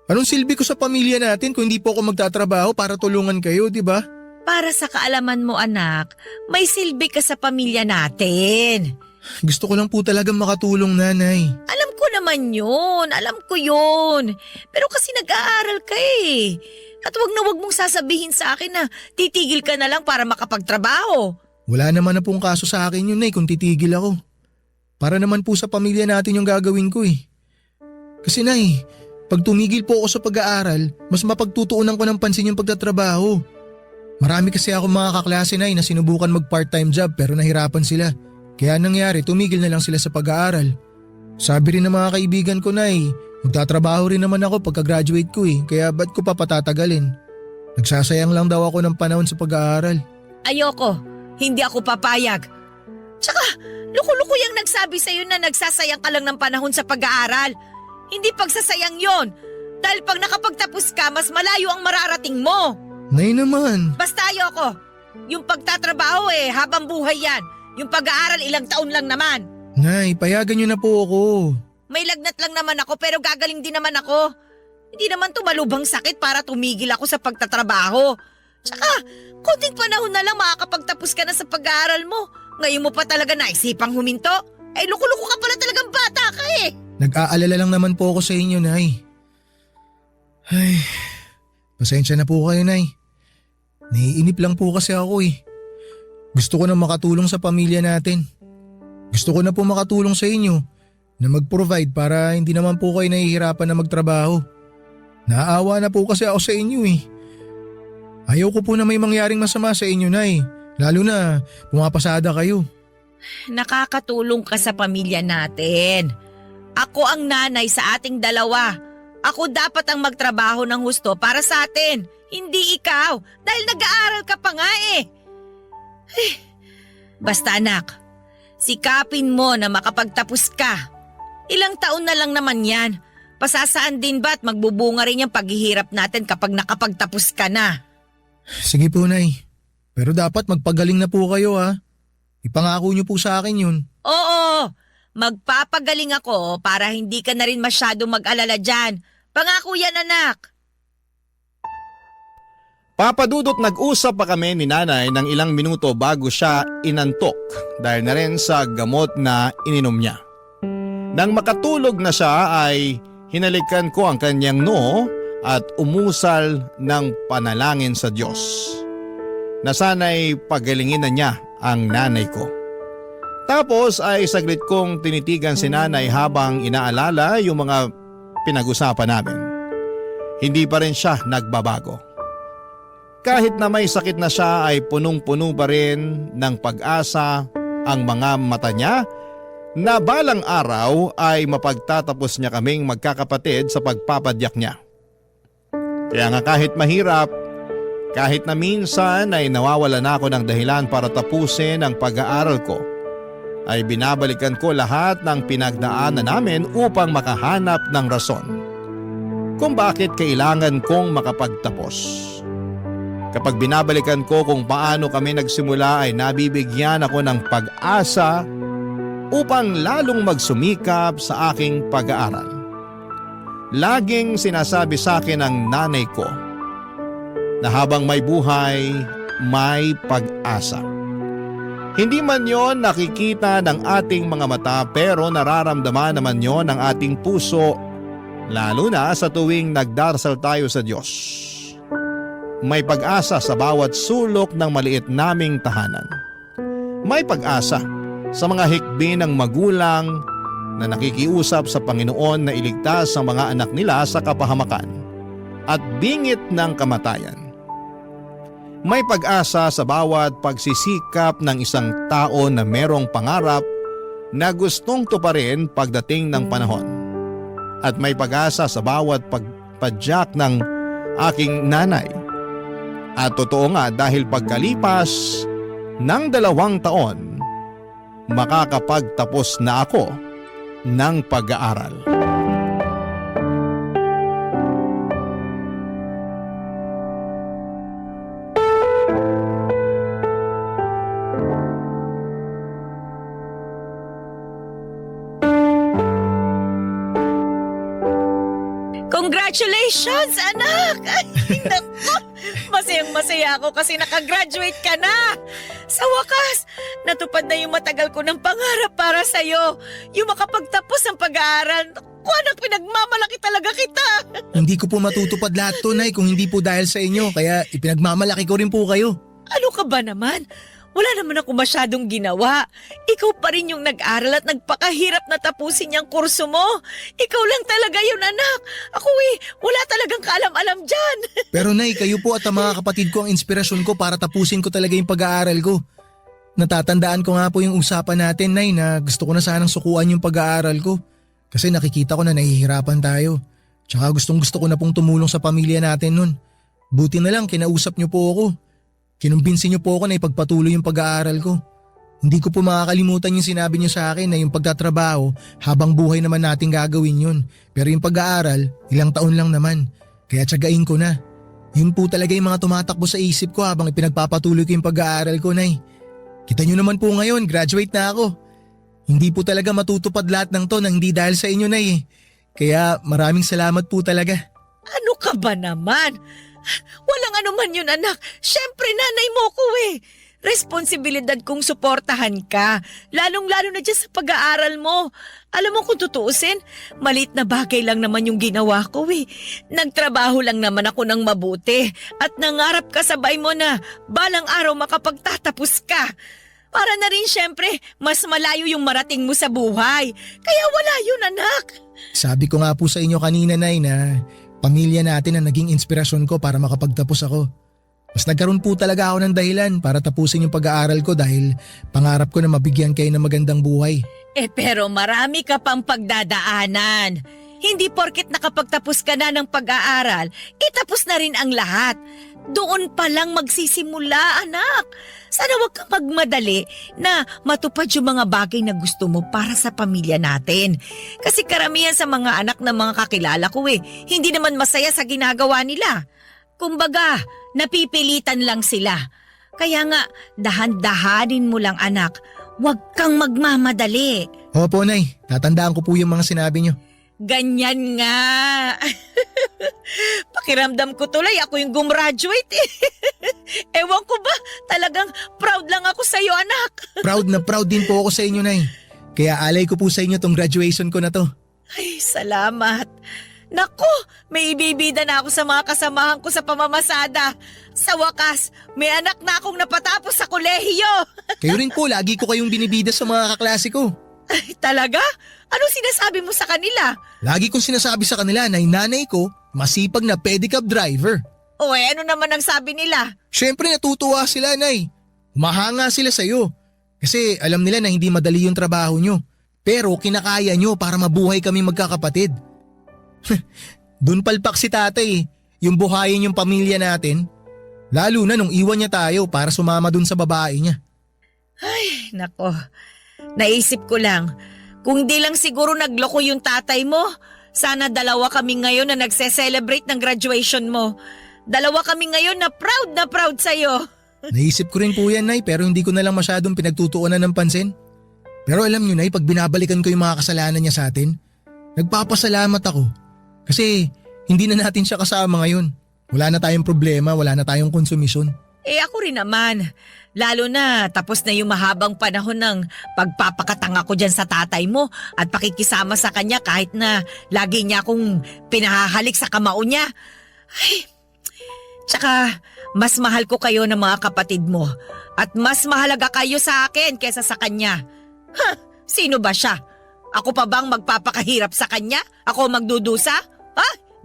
Anong silbi ko sa pamilya natin kung hindi po ako magtatrabaho para tulungan kayo, di ba? Para sa kaalaman mo anak, may silbi ka sa pamilya natin. Gusto ko lang po talagang makatulong, Nanay. Alam ko naman yun. Alam ko yun. Pero kasi nag-aaral ka eh. At wag na wag mong sasabihin sa akin na titigil ka na lang para makapagtrabaho. Wala naman na pong kaso sa akin yun, Nay, kung titigil ako. Para naman po sa pamilya natin yung gagawin ko eh. Kasi, Nay, pag tumigil po ako sa pag-aaral, mas mapagtutuunan ko ng pansin yung pagtatrabaho. Marami kasi ako mga kaklase, Nay, na sinubukan mag-part-time job pero nahirapan sila. Kaya nangyari, tumigil na lang sila sa pag-aaral. Sabi rin ng mga kaibigan ko, Nay, magtatrabaho rin naman ako pagka-graduate ko eh, kaya ba't ko pa patatagalin? Nagsasayang lang daw ako ng panahon sa pag-aaral. Ayoko. Hindi ako papayag. Tsaka, luko-luko yung nagsabi sa'yo na nagsasayang ka lang ng panahon sa pag-aaral. Hindi pagsasayang yon. Dahil pag nakapagtapos ka, mas malayo ang mararating mo. Nay naman. Basta ayoko. Yung pagtatrabaho habang buhay yan. Yung pag-aaral ilang taon lang naman. Nay, payagan niyo na po ako. May lagnat lang naman ako pero gagaling din naman ako. Hindi naman tumalubang sakit para tumigil ako sa pagtatrabaho. Tsaka, konting panahon na lang makakapagtapos ka na sa pag-aaral mo. Ngayon mo pa talaga naisipang huminto? Luko-luko ka pala talagang bata ka eh. Nag-aalala lang naman po ako sa inyo, Nay. Ay, pasensya na po kayo, Nay. Naiinip lang po kasi ako eh. Gusto ko na makatulong sa pamilya natin. Gusto ko na po makatulong sa inyo na mag-provide para hindi naman po kayo nahihirapan na magtrabaho. Naawa na po kasi ako sa inyo eh. Ayaw ko po na may mangyaring masama sa inyo, Nay. Lalo na pumapasada kayo. Nakakatulong ka sa pamilya natin. Ako ang nanay sa ating dalawa. Ako dapat ang magtrabaho ng husto para sa atin. Hindi ikaw. Dahil nag-aaral ka pa nga eh. Basta anak, sikapin mo na makapagtapos ka. Ilang taon na lang naman yan. Pasasaan din ba at magbubunga rin yung paghihirap natin kapag nakapagtapos ka na? Sige po, Nay. Pero dapat magpagaling na po kayo ha. Ipangako niyo po sa akin yun. Oo, magpapagaling ako para hindi ka na rin masyado mag-alala dyan. Pangako yan anak. Papadudot nag-usap pa kami ni nanay ng ilang minuto bago siya inantok dahil na rin sa gamot na ininom niya. Nang makatulog na siya ay hinalikan ko ang kanyang noo at umusal ng panalangin sa Diyos na sana'y pagalingin na niya ang nanay ko. Tapos ay saglit kong tinitigan si nanay habang inaalala yung mga pinag-usapan namin. Hindi pa rin siya nagbabago. Kahit na may sakit na siya ay punong-puno pa rin ng pag-asa ang mga mata niya na balang araw ay mapagtatapos niya kaming magkakapatid sa pagpapadyak niya. Kaya nga kahit mahirap, kahit na minsan ay nawawala na ako ng dahilan para tapusin ang pag-aaral ko, ay binabalikan ko lahat ng pinagdaanan namin upang makahanap ng rason kung bakit kailangan kong makapagtapos. Kapag binabalikan ko kung paano kami nagsimula ay nabibigyan ako ng pag-asa upang lalong magsumikap sa aking pag-aaral. Laging sinasabi sa akin ng nanay ko na habang may buhay, may pag-asa. Hindi man yon nakikita ng ating mga mata pero nararamdaman naman yon ng ating puso, lalo na sa tuwing nagdarasal tayo sa Diyos. May pag-asa sa bawat sulok ng maliit naming tahanan. May pag-asa sa mga hikbi ng magulang na nakikiusap sa Panginoon na iligtas ang mga anak nila sa kapahamakan at bingit ng kamatayan. May pag-asa sa bawat pagsisikap ng isang tao na merong pangarap na gustong tuparin pagdating ng panahon. At may pag-asa sa bawat padyak ng aking nanay. At totoo nga dahil pagkalipas ng 2 taon, makakapagtapos na ako ng pag-aaral. Congratulations, anak! Ay, naku! Masayang-masaya ako kasi nakagraduate ka na! Sa wakas, natupad na yung matagal ko ng pangarap para sa'yo. Yung makapagtapos ng pag-aaral. Naku, anak, pinagmamalaki talaga kita! Hindi ko po matutupad lahat to, Nay, kung hindi po dahil sa inyo. Kaya ipinagmamalaki ko rin po kayo. Ano ka ba naman? Wala naman ako masyadong ginawa. Ikaw pa rin yung nag-aral at nagpakahirap na tapusin yung kurso mo. Ikaw lang talaga yun, anak. Ako wala talagang kaalam-alam dyan. Pero Nay, kayo po at ang mga kapatid ko ang inspirasyon ko para tapusin ko talaga yung pag-aaral ko. Natatandaan ko nga po yung usapan natin, Nay, na gusto ko na sanang sukuan yung pag-aaral ko. Kasi nakikita ko na nahihirapan tayo. Tsaka gustong-gusto ko na pong tumulong sa pamilya natin nun. Buti na lang kinausap niyo po ako. Kinumbinsin niyo po ako na ipagpatuloy yung pag-aaral ko. Hindi ko po makakalimutan yung sinabi niyo sa akin na yung pagtatrabaho habang buhay naman natin gagawin yun. Pero yung pag-aaral, ilang taon lang naman. Kaya tsagain ko na. Yun po talaga yung mga tumatakbo sa isip ko habang ipinagpapatuloy ko yung pag-aaral ko, Nay. Kita niyo naman po ngayon, graduate na ako. Hindi po talaga matutupad lahat ng to nang hindi dahil sa inyo, Nay. Kaya maraming salamat po talaga. Ano ka ba naman? Walang anuman yun, anak. Siyempre, nanay mo ko eh. Responsibilidad kong suportahan ka. Lalong-lalo na dyan sa pag-aaral mo. Alam mo kung tutuusin, maliit na bagay lang naman yung ginawa ko eh. Nagtrabaho lang naman ako ng mabuti. At nangarap ka sabay mo na balang araw makapagtatapos ka. Para na rin siyempre, mas malayo yung marating mo sa buhay. Kaya wala yun, anak. Sabi ko nga po sa inyo kanina, Nay, na pamilya natin ang naging inspirasyon ko para makapagtapos ako. Mas nagkaroon po talaga ako ng dahilan para tapusin yung pag-aaral ko dahil pangarap ko na mabigyan kayo ng magandang buhay. Pero marami ka pang pagdadaanan. Hindi porket nakapagtapos ka na ng pag-aaral, itapos na rin ang lahat. Doon pa lang magsisimula, anak. Sana wag kang magmadali na matupad yung mga bagay na gusto mo para sa pamilya natin. Kasi karamihan sa mga anak ng mga kakilala ko hindi naman masaya sa ginagawa nila. Kumbaga, napipilitan lang sila. Kaya nga, dahan-dahanin mo lang, anak. Huwag kang magmamadali. Opo, Nay. Tatandaan ko po yung mga sinabi niyo. Ganyan nga. Pakiramdam ko tuloy ako yung gumraduate eh. Ewan ko ba, talagang proud lang ako sa'yo, anak. Proud na proud din po ako sa inyo, Nay. Kaya alay ko po sa inyo tong graduation ko na to. Ay, salamat. Naku, may ibibida na ako sa mga kasamahan ko sa pamamasada. Sa wakas, may anak na akong napatapos sa kolehiyo. Kayo rin po, lagi ko kayong binibida sa mga kaklase ko. Ay, talaga? Anong sinasabi mo sa kanila? Lagi kong sinasabi sa kanila na yung nanay ko, masipag na pedicab driver. O ano naman ang sabi nila? Siyempre natutuwa sila, Nay. Humahanga sila sa'yo. Kasi alam nila na hindi madali yung trabaho nyo. Pero kinakaya nyo para mabuhay kami magkakapatid. Doon palpak si tatay yung buhayin yung pamilya natin. Lalo na nung iwan niya tayo para sumama dun sa babae niya. Ay, nako. Naisip ko lang, kung di lang siguro nagloko yung tatay mo, sana dalawa kami ngayon na nagse-celebrate ng graduation mo. Dalawa kami ngayon na proud sa'yo. Naisip ko rin po yan, Nay, pero hindi ko na lang masyadong pinagtutuunan ng pansin. Pero alam niyo, Nay, pag binabalikan ko yung mga kasalanan niya sa atin, nagpapasalamat ako. Kasi hindi na natin siya kasama ngayon. Wala na tayong problema, wala na tayong konsumisyon. Ako rin naman. Lalo na tapos na yung mahabang panahon ng pagpapakatanga ko dyan sa tatay mo at pakikisama sa kanya kahit na lagi niya akong pinahahalik sa kamao niya. Ay, tsaka mas mahal ko kayo ng mga kapatid mo at mas mahalaga kayo sa akin kesa sa kanya. Sino ba siya? Ako pa bang magpapakahirap sa kanya? Ako magdudusa?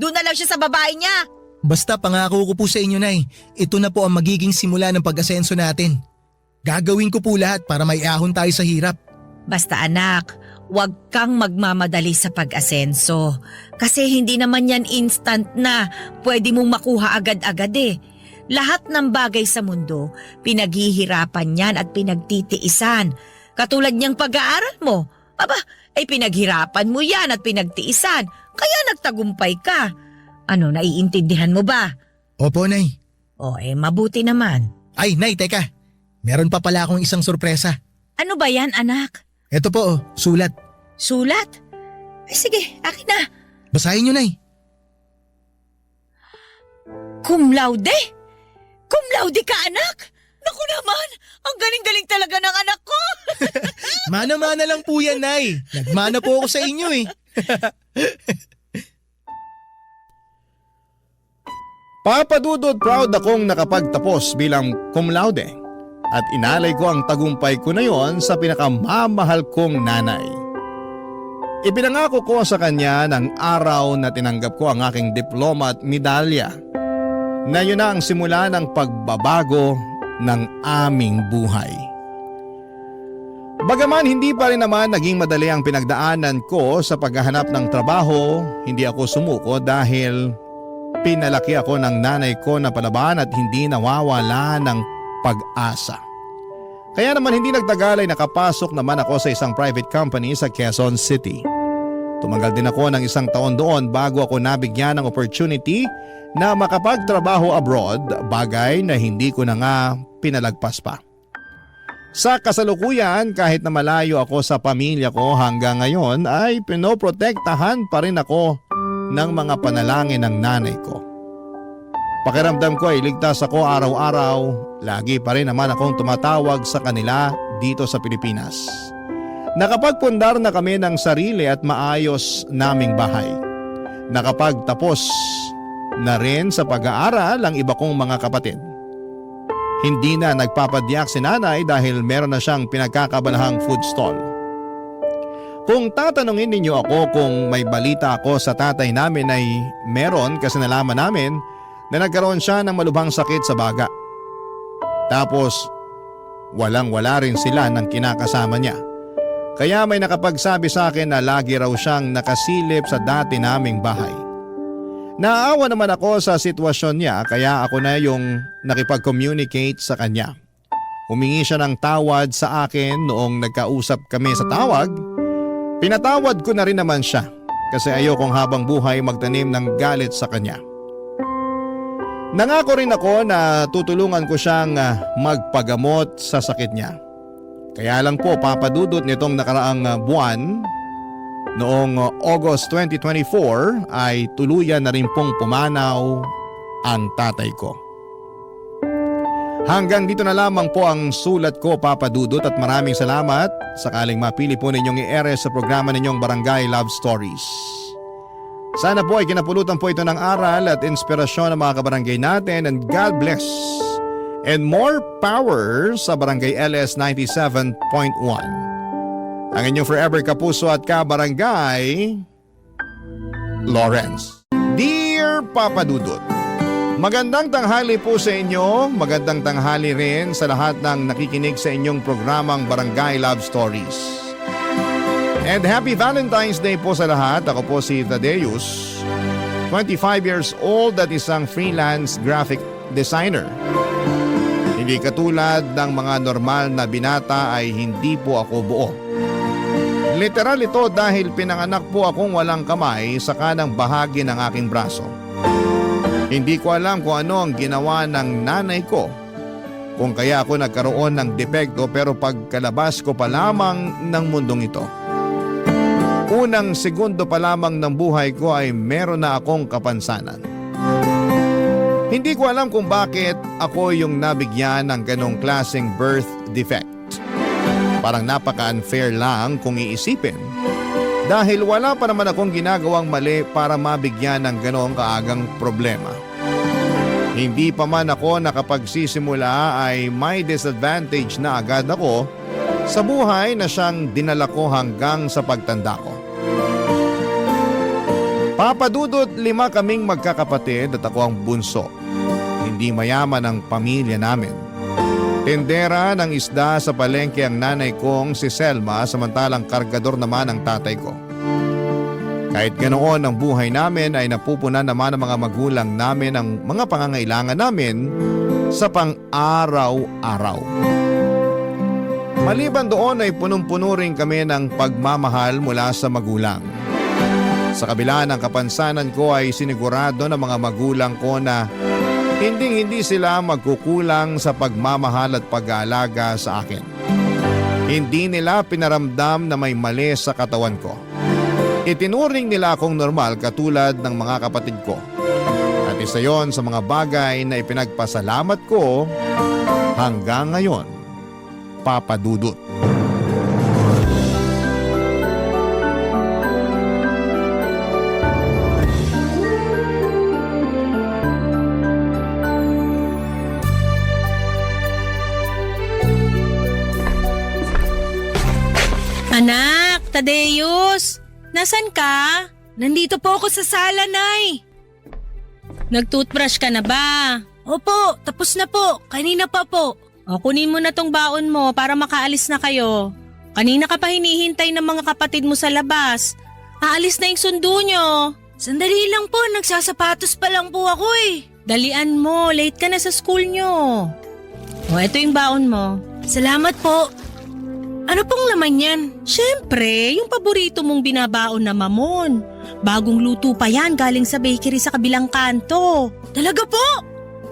Doon na lang siya sa babae niya. Basta pangako ko po sa inyo, Nay, ito na po ang magiging simula ng pag-asenso natin. Gagawin ko po lahat para maiahon tayo sa hirap. Basta anak, Huwag kang magmamadali sa pag-asenso. Kasi hindi naman yan instant na pwede mong makuha agad-agad eh. Lahat ng bagay sa mundo, pinaghihirapan yan at pinagtitiisan. Katulad niyang pag-aaral mo. Aba, ay pinaghirapan mo yan at pinagtiisan. Kaya nagtagumpay ka. Ano, naiintindihan mo ba? Opo, Nay. O mabuti naman. Ay, Nay, teka. Meron pa pala akong isang sorpresa. Ano ba yan, anak? Ito po, sulat. Sulat? Ay sige, akin na. Basahin niyo, Nay. Cum laude? Cum laude ka, anak? Naku naman, ang galing-galing talaga ng anak ko. Mana-mana lang po yan, Nay. Nagmana po ako sa inyo eh. Papa Dudut, proud akong nakapagtapos bilang cum laude at inalay ko ang tagumpay ko na yon sa pinakamamahal kong nanay. Ipinangako ko sa kanya ng araw na tinanggap ko ang aking diploma at medalya na yun na ang simula ng pagbabago ng aming buhay. Bagaman hindi pa rin naman naging madali ang pinagdaanan ko sa paghahanap ng trabaho, hindi ako sumuko dahil pinalaki ako ng nanay ko na palaban at hindi nawawala ng pag-asa. Kaya naman hindi nagtagal ay nakapasok naman ako sa isang private company sa Quezon City. Tumagal din ako ng 1 taon doon bago ako nabigyan ng opportunity na makapagtrabaho abroad, bagay na hindi ko na nga pinalagpas pa. Sa kasalukuyan, kahit na malayo ako sa pamilya ko hanggang ngayon ay pinoprotektahan pa rin ako ng mga panalangin ng nanay ko. Pakiramdam ko ay ligtas ako araw-araw, lagi pa rin naman akong tumatawag sa kanila dito sa Pilipinas. Nakapagpundar na kami ng sarili at maayos naming bahay. Nakapagtapos na rin sa pag-aaral ang iba kong mga kapatid. Hindi na nagpapadiyak si nanay dahil meron na siyang pinagkakabalahang food stall. Kung tatanungin ninyo ako kung may balita ako sa tatay namin ay meron kasi nalaman namin na nagkaroon siya ng malubhang sakit sa baga. Tapos walang-wala rin sila ng kinakasama niya. Kaya may nakapagsabi sa akin na lagi raw siyang nakasilip sa dati naming bahay. Naawa naman ako sa sitwasyon niya kaya ako na yung nakipag-communicate sa kanya. Humingi siya ng tawad sa akin noong nagkausap kami sa tawag. Pinatawad ko na rin naman siya kasi ayokong habang buhay magtanim ng galit sa kanya. Nangako rin ako na tutulungan ko siyang magpagamot sa sakit niya. Kaya lang po papadudot nitong nakaraang buwan, noong August 2024 ay tuluyan na rin pong pumanaw ang tatay ko. Hanggang dito na lamang po ang sulat ko, Papa Dudut, at maraming salamat sakaling mapili po ninyong i-ere sa programa ninyong Barangay Love Stories. Sana po ay kinapulutan po ito ng aral at inspirasyon ng mga kabarangay natin, and God bless and more power sa Barangay LS 97.1. Ang inyong forever kapuso at kabarangay, Lawrence. Dear Papa Dudut, magandang tanghali po sa inyo, magandang tanghali rin sa lahat ng nakikinig sa inyong programang Barangay Love Stories. And happy Valentine's Day po sa lahat. Ako po si Thaddeus, 25 years old at isang freelance graphic designer. Hindi katulad ng mga normal na binata ay hindi po ako buo. Literal ito dahil pinanganak po akong walang kamay sa kanang bahagi ng aking braso. Hindi ko alam kung ano ang ginawa ng nanay ko, kung kaya ako nagkaroon ng depekto, pero pagkalabas ko pa lamang ng mundong ito, unang segundo pa lamang ng buhay ko ay meron na akong kapansanan. Hindi ko alam kung bakit ako yung nabigyan ng ganong klaseng birth defect. Parang napaka-unfair lang kung iisipin. Dahil wala pa naman akong ginagawang mali para mabigyan ng ganong kaagang problema. Hindi pa man ako nakapagsisimula ay may disadvantage na agad ako sa buhay na siyang dinala ko hanggang sa pagtanda ko. Papadudot, 5 kaming magkakapatid at ako ang bunso. Hindi mayaman ang pamilya namin. Tindera ng isda sa palengke ang nanay kong si Selma samantalang kargador naman ang tatay ko. Kahit ganoon ang buhay namin ay napupunan naman ng mga magulang namin ang mga pangangailangan namin sa pang-araw-araw. Maliban doon ay punong-puno rin kami ng pagmamahal mula sa magulang. Sa kabila ng kapansanan ko ay sinigurado ng mga magulang ko na hindi sila magkukulang sa pagmamahal at pag-aalaga sa akin. Hindi nila pinaramdam na may mali sa katawan ko. Itinuring nila akong normal katulad ng mga kapatid ko. At isa yon sa mga bagay na ipinagpasalamat ko hanggang ngayon, Papa Dudut. Anak, Tadeus! Nasaan ka? Nandito po ako sa sala, Nay. Nag-toothbrush ka na ba? Opo, tapos na po. Kanina pa po. O, kunin mo na tong baon mo para makaalis na kayo. Kanina ka pa hinihintay ng mga kapatid mo sa labas. Aalis na yung sundo nyo. Sandali lang po, nagsasapatos pa lang po ako eh. Dalian mo, late ka na sa school nyo. O, eto yung baon mo. Salamat po. Ano pong laman yan? Siyempre, yung paborito mong binabaon na mamon. Bagong luto pa yan galing sa bakery sa kabilang kanto. Talaga po?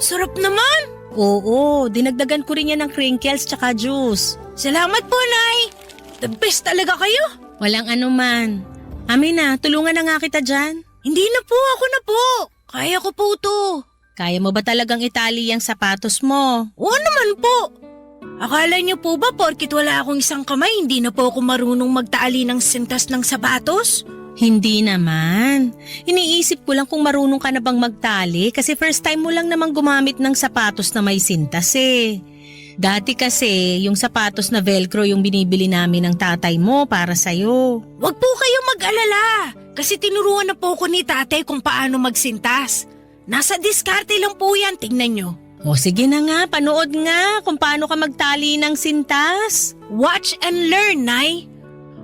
Sarap naman. Oo, dinagdagan ko rin yan ng crinkles tsaka juice. Salamat po, Nay. The best talaga kayo. Walang anuman. Amina, tulungan na nga kita dyan. Hindi na po, ako na po. Kaya ko po to. Kaya mo ba talagang itali yung sapatos mo? Oo naman po. Akala niyo po ba porkit wala akong isang kamay, hindi na po ako marunong magtaali ng sintas ng sapatos? Hindi naman. Iniisip ko lang kung marunong ka na bang magtali kasi first time mo lang namang gumamit ng sapatos na may sintas eh. Dati kasi yung sapatos na velcro yung binibili namin ng tatay mo para sa'yo. Wag po kayong mag-alala kasi tinuruan na po ko ni tatay kung paano magsintas. Nasa diskarte lang po yan, tingnan nyo. O sige na nga, panood nga kung paano ka magtali ng sintas. Watch and learn, Nay.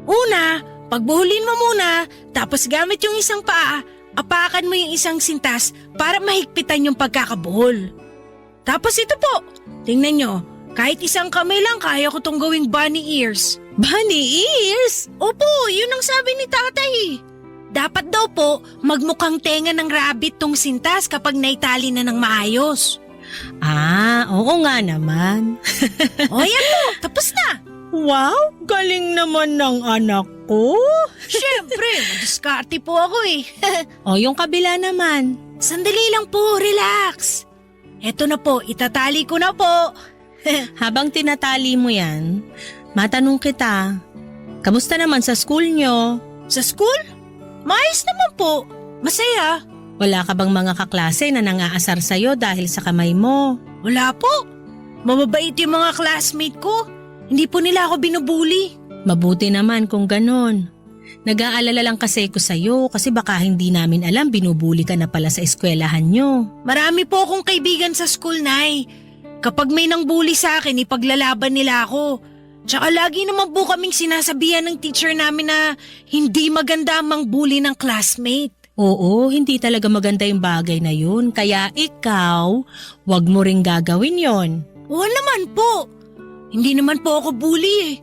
Una, pagbuhulin mo muna, tapos gamit yung isang paa, apakan mo yung isang sintas para mahigpitan yung pagkakabuhol. Tapos ito po, tingnan nyo, kahit isang kamay lang kaya ko tong gawing bunny ears. Bunny ears? Opo, yun ang sabi ni tatay. Dapat daw po magmukhang tenga ng rabbit tong sintas kapag naitali na ng maayos. Ah, oo nga naman. O yan po, tapos na. Wow, galing naman ng anak ko. Siyempre, madiskarte po ako eh. O yung kabila naman. Sandali lang po, relax. Eto na po, itatali ko na po. Habang tinatali mo yan, matanong kita, kamusta naman sa school nyo? Sa school? Maayos naman po, masaya. Wala ka bang mga kaklase na nangaasar sa'yo dahil sa kamay mo? Wala po. Mababait yung mga classmate ko. Hindi po nila ako binubuli. Mabuti naman kung ganon. Nag-aalala lang kasi ko sa'yo kasi baka hindi namin alam binubuli ka na pala sa eskwelahan nyo. Marami po akong kaibigan sa school, Nay. Kapag may nangbuli sa akin, ipaglalaban nila ako. Tsaka lagi naman po kaming sinasabihan ng teacher namin na hindi maganda ang mangbuli ng classmate. Oo, hindi talaga maganda yung bagay na yun. Kaya ikaw, wag mo ring gagawin yon. Oo naman po. Hindi naman po ako bully eh.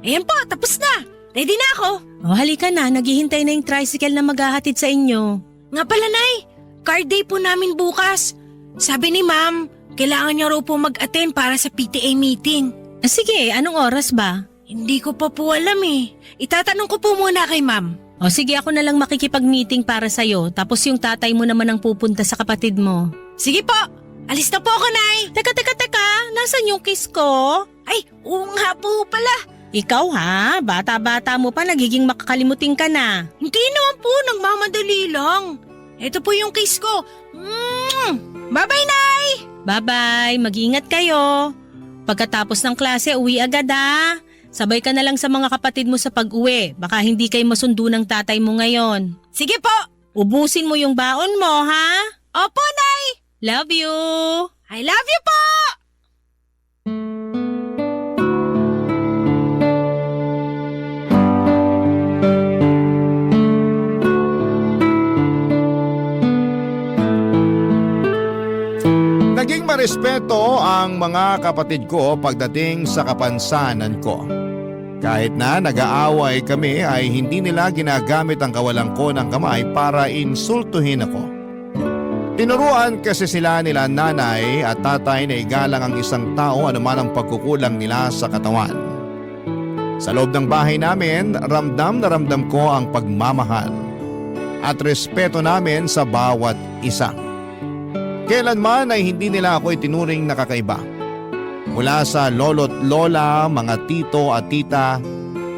Ayan po, tapos na. Ready na ako. O halika na, naghihintay na yung tricycle na maghahatid sa inyo. Nga pala, Nay, card day po namin bukas. Sabi ni Ma'am, kailangan niya raw po mag-attend para sa PTA meeting. Sige, anong oras ba? Hindi ko pa po alam eh. Itatanong ko po muna kay Ma'am. O sige, ako na lang makikipag-meeting para sa'yo tapos yung tatay mo naman ang pupunta sa kapatid mo. Sige po, alis na po ako, Nay. Teka, nasan yung kiss ko? Ay, oo nga po pala. Ikaw ha, bata-bata mo pa nagiging makakalimutin ka na. Hindi naman po, nagmamadali lang. Ito po yung kiss ko. Bye-bye, Nay! Bye-bye, mag-ingat kayo. Pagkatapos ng klase, uwi agad ha. Sabay ka na lang sa mga kapatid mo sa pag-uwi. Baka hindi kayo masundo ng tatay mo ngayon. Sige po! Ubusin mo yung baon mo, ha? Opo, Nay! Love you! I love you po! Naging marespeto ang mga kapatid ko pagdating sa kapansanan ko. Kahit na nag-aaway kami ay hindi nila ginagamit ang kawalang ko ng kamay para insultuhin ako. Tinuruan kasi sila nila nanay at tatay na igalang ang isang tao anuman ang pagkukulang nila sa katawan. Sa loob ng bahay namin, ramdam na ramdam ko ang pagmamahal at respeto namin sa bawat isa. Kailanman ay hindi nila ako itinuring na kakaiba. Mula sa lolo't lola, mga tito at tita,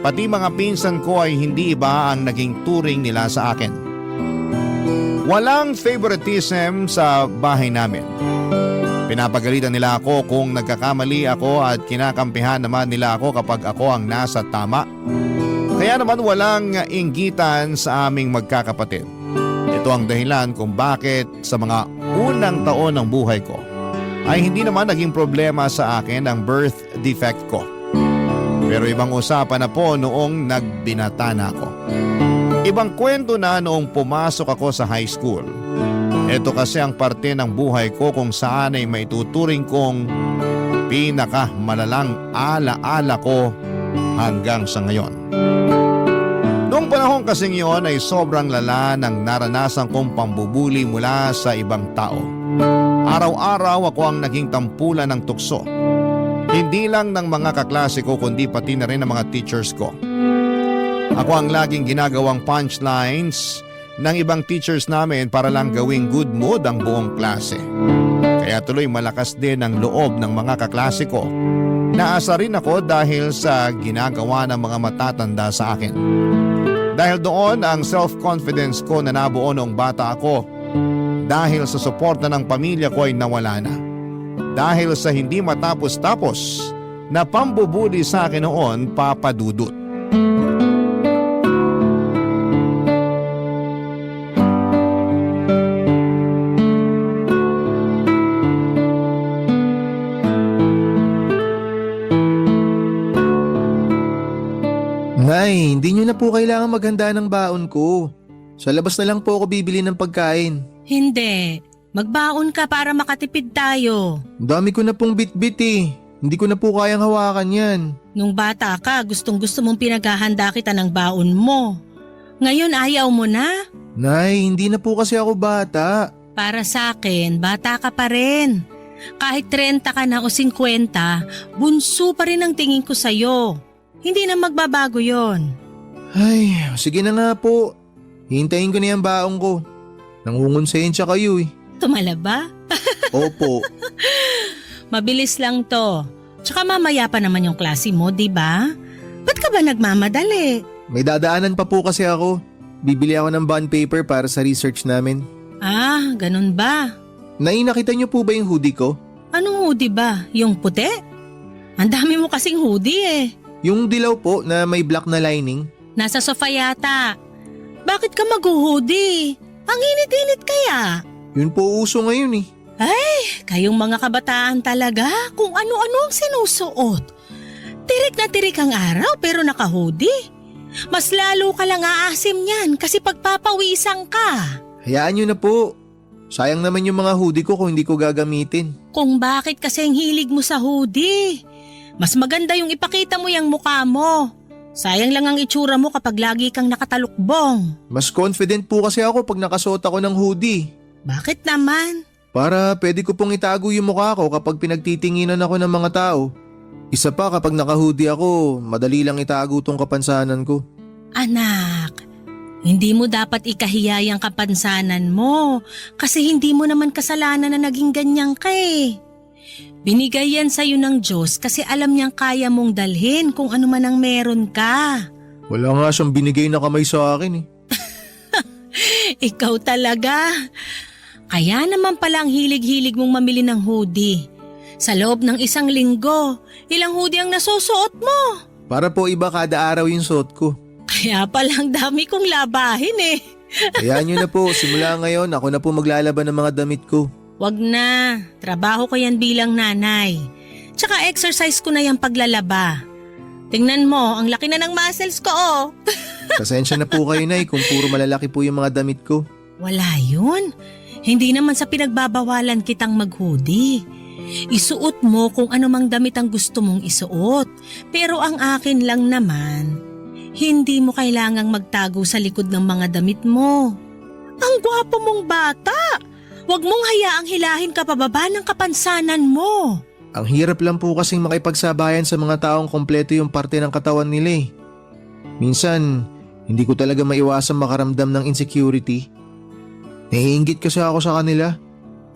pati mga pinsan ko ay hindi iba ang naging turing nila sa akin. Walang favoritism sa bahay namin. Pinapagalitan nila ako kung nagkakamali ako at kinakampihan naman nila ako kapag ako ang nasa tama. Kaya naman walang inggitan sa aming magkakapatid. Ito ang dahilan kung bakit sa mga unang taon ng buhay ko ay hindi naman naging problema sa akin ang birth defect ko. Pero ibang usapan na po noong nagbinata na ako. Ibang kwento na noong pumasok ako sa high school. Ito kasi ang parte ng buhay ko kung saan ay maituturing kong pinakamalalang alaala ko hanggang sa ngayon. Noong panahon kasing yon ay sobrang lala ng naranasan kong pambubuli mula sa ibang tao. Araw-araw ako ang naging tampulan ng tukso. Hindi lang ng mga kaklase ko kundi pati na rin ng mga teachers ko. Ako ang laging ginagawang punchlines ng ibang teachers namin para lang gawing good mood ang buong klase. Kaya tuloy malakas din ang loob ng mga kaklase ko. Naasa rin ako dahil sa ginagawa ng mga matatanda sa akin. Dahil doon ang self-confidence ko na nabuo noong bata ako. Dahil sa suporta ng pamilya ko ay nawala na. Dahil sa hindi matapos-tapos na pambubuli sa akin noon, Papa Dudut. Nay, hindi nyo na po kailangan maghanda ng baon ko. Sa labas na lang po ako bibili ng pagkain. Hindi. Magbaon ka para makatipid tayo. Ang dami ko na pong bit-bit eh. Hindi ko na po kayang hawakan yan. Nung bata ka, gustong-gusto mong pinaghahanda kita ng baon mo. Ngayon ayaw mo na? Nay, hindi na po kasi ako bata. Para sa akin, bata ka pa rin. Kahit 30 ka na o 50, bunso pa rin ang tingin ko sa'yo. Hindi na magbabago yon. Ay, sige na nga po. Hintayin ko na yung baon ko. Nangungonsensya kayo eh. Tumala ba? Opo. Mabilis lang to. Tsaka mamaya pa naman yung klase mo, di ba? Ba't ka ba nagmamadali? May dadaanan pa po kasi ako. Bibili ako ng bond paper para sa research namin. Ah, ganun ba? Nay, nakita niyo po ba yung hoodie ko? Anong hoodie ba? Yung puti? Ang dami mo kasing hoodie eh. Yung dilaw po na may black na lining. Nasa sofa yata. Bakit ka mag-hoodie? Ang init-init kaya. Yun po uso ngayon eh. Kayong mga kabataan talaga kung ano-ano ang sinusuot. Tirik na tirik ang araw pero naka-hoodie. Mas lalo ka lang aasim niyan kasi pagpapawisan ka. Hayaan niyo na po. Sayang naman yung mga hoodie ko kung hindi ko gagamitin. Kung bakit kasi ang hilig mo sa hoodie. Mas maganda yung ipakita mo yung mukha mo. Sayang lang ang itsura mo kapag lagi kang nakatalukbong. Mas confident po kasi ako pag nakasuot ako ng hoodie. Bakit naman? Para pwede ko pong itago yung mukha ko kapag pinagtitinginan ako ng mga tao. Isa pa kapag naka-hoodie ako, madali lang itago tong kapansanan ko. Anak, hindi mo dapat ikahiya yung kapansanan mo kasi hindi mo naman kasalanan na naging ganyan ka eh. Binigay yan sa'yo ng Diyos kasi alam niyang kaya mong dalhin kung ano man ang meron ka. Wala nga siyang binigay na kamay sa akin eh. Ikaw talaga. Kaya naman pala ang hilig-hilig mong mamili ng hoodie. Sa loob ng 1 linggo, ilang hoodie ang nasusuot mo? Para po iba kada araw yung suot ko. Kaya palang dami kong labahin eh. Hayaan niyo na po, simula ngayon ako na po maglalaban ng mga damit ko. Wag na, trabaho ko yan bilang nanay. Tsaka exercise ko na yung paglalaba. Tingnan mo, ang laki na ng muscles ko oh. Pasensya na po kayo, Nay, kung puro malalaki po yung mga damit ko. Wala yun. Hindi naman sa pinagbabawalan kitang mag-hoodie. Isuot mo kung anumang damit ang gusto mong isuot. Pero ang akin lang naman, hindi mo kailangang magtago sa likod ng mga damit mo. Ang gwapo mong bata! Huwag mong hayaang hilahin ka pababa ng kapansanan mo. Ang hirap lang po kasing makipagsabayan sa mga taong kompleto yung parte ng katawan nila eh. Minsan, hindi ko talaga maiwasang makaramdam ng insecurity. Naiinggit kasi ako sa kanila.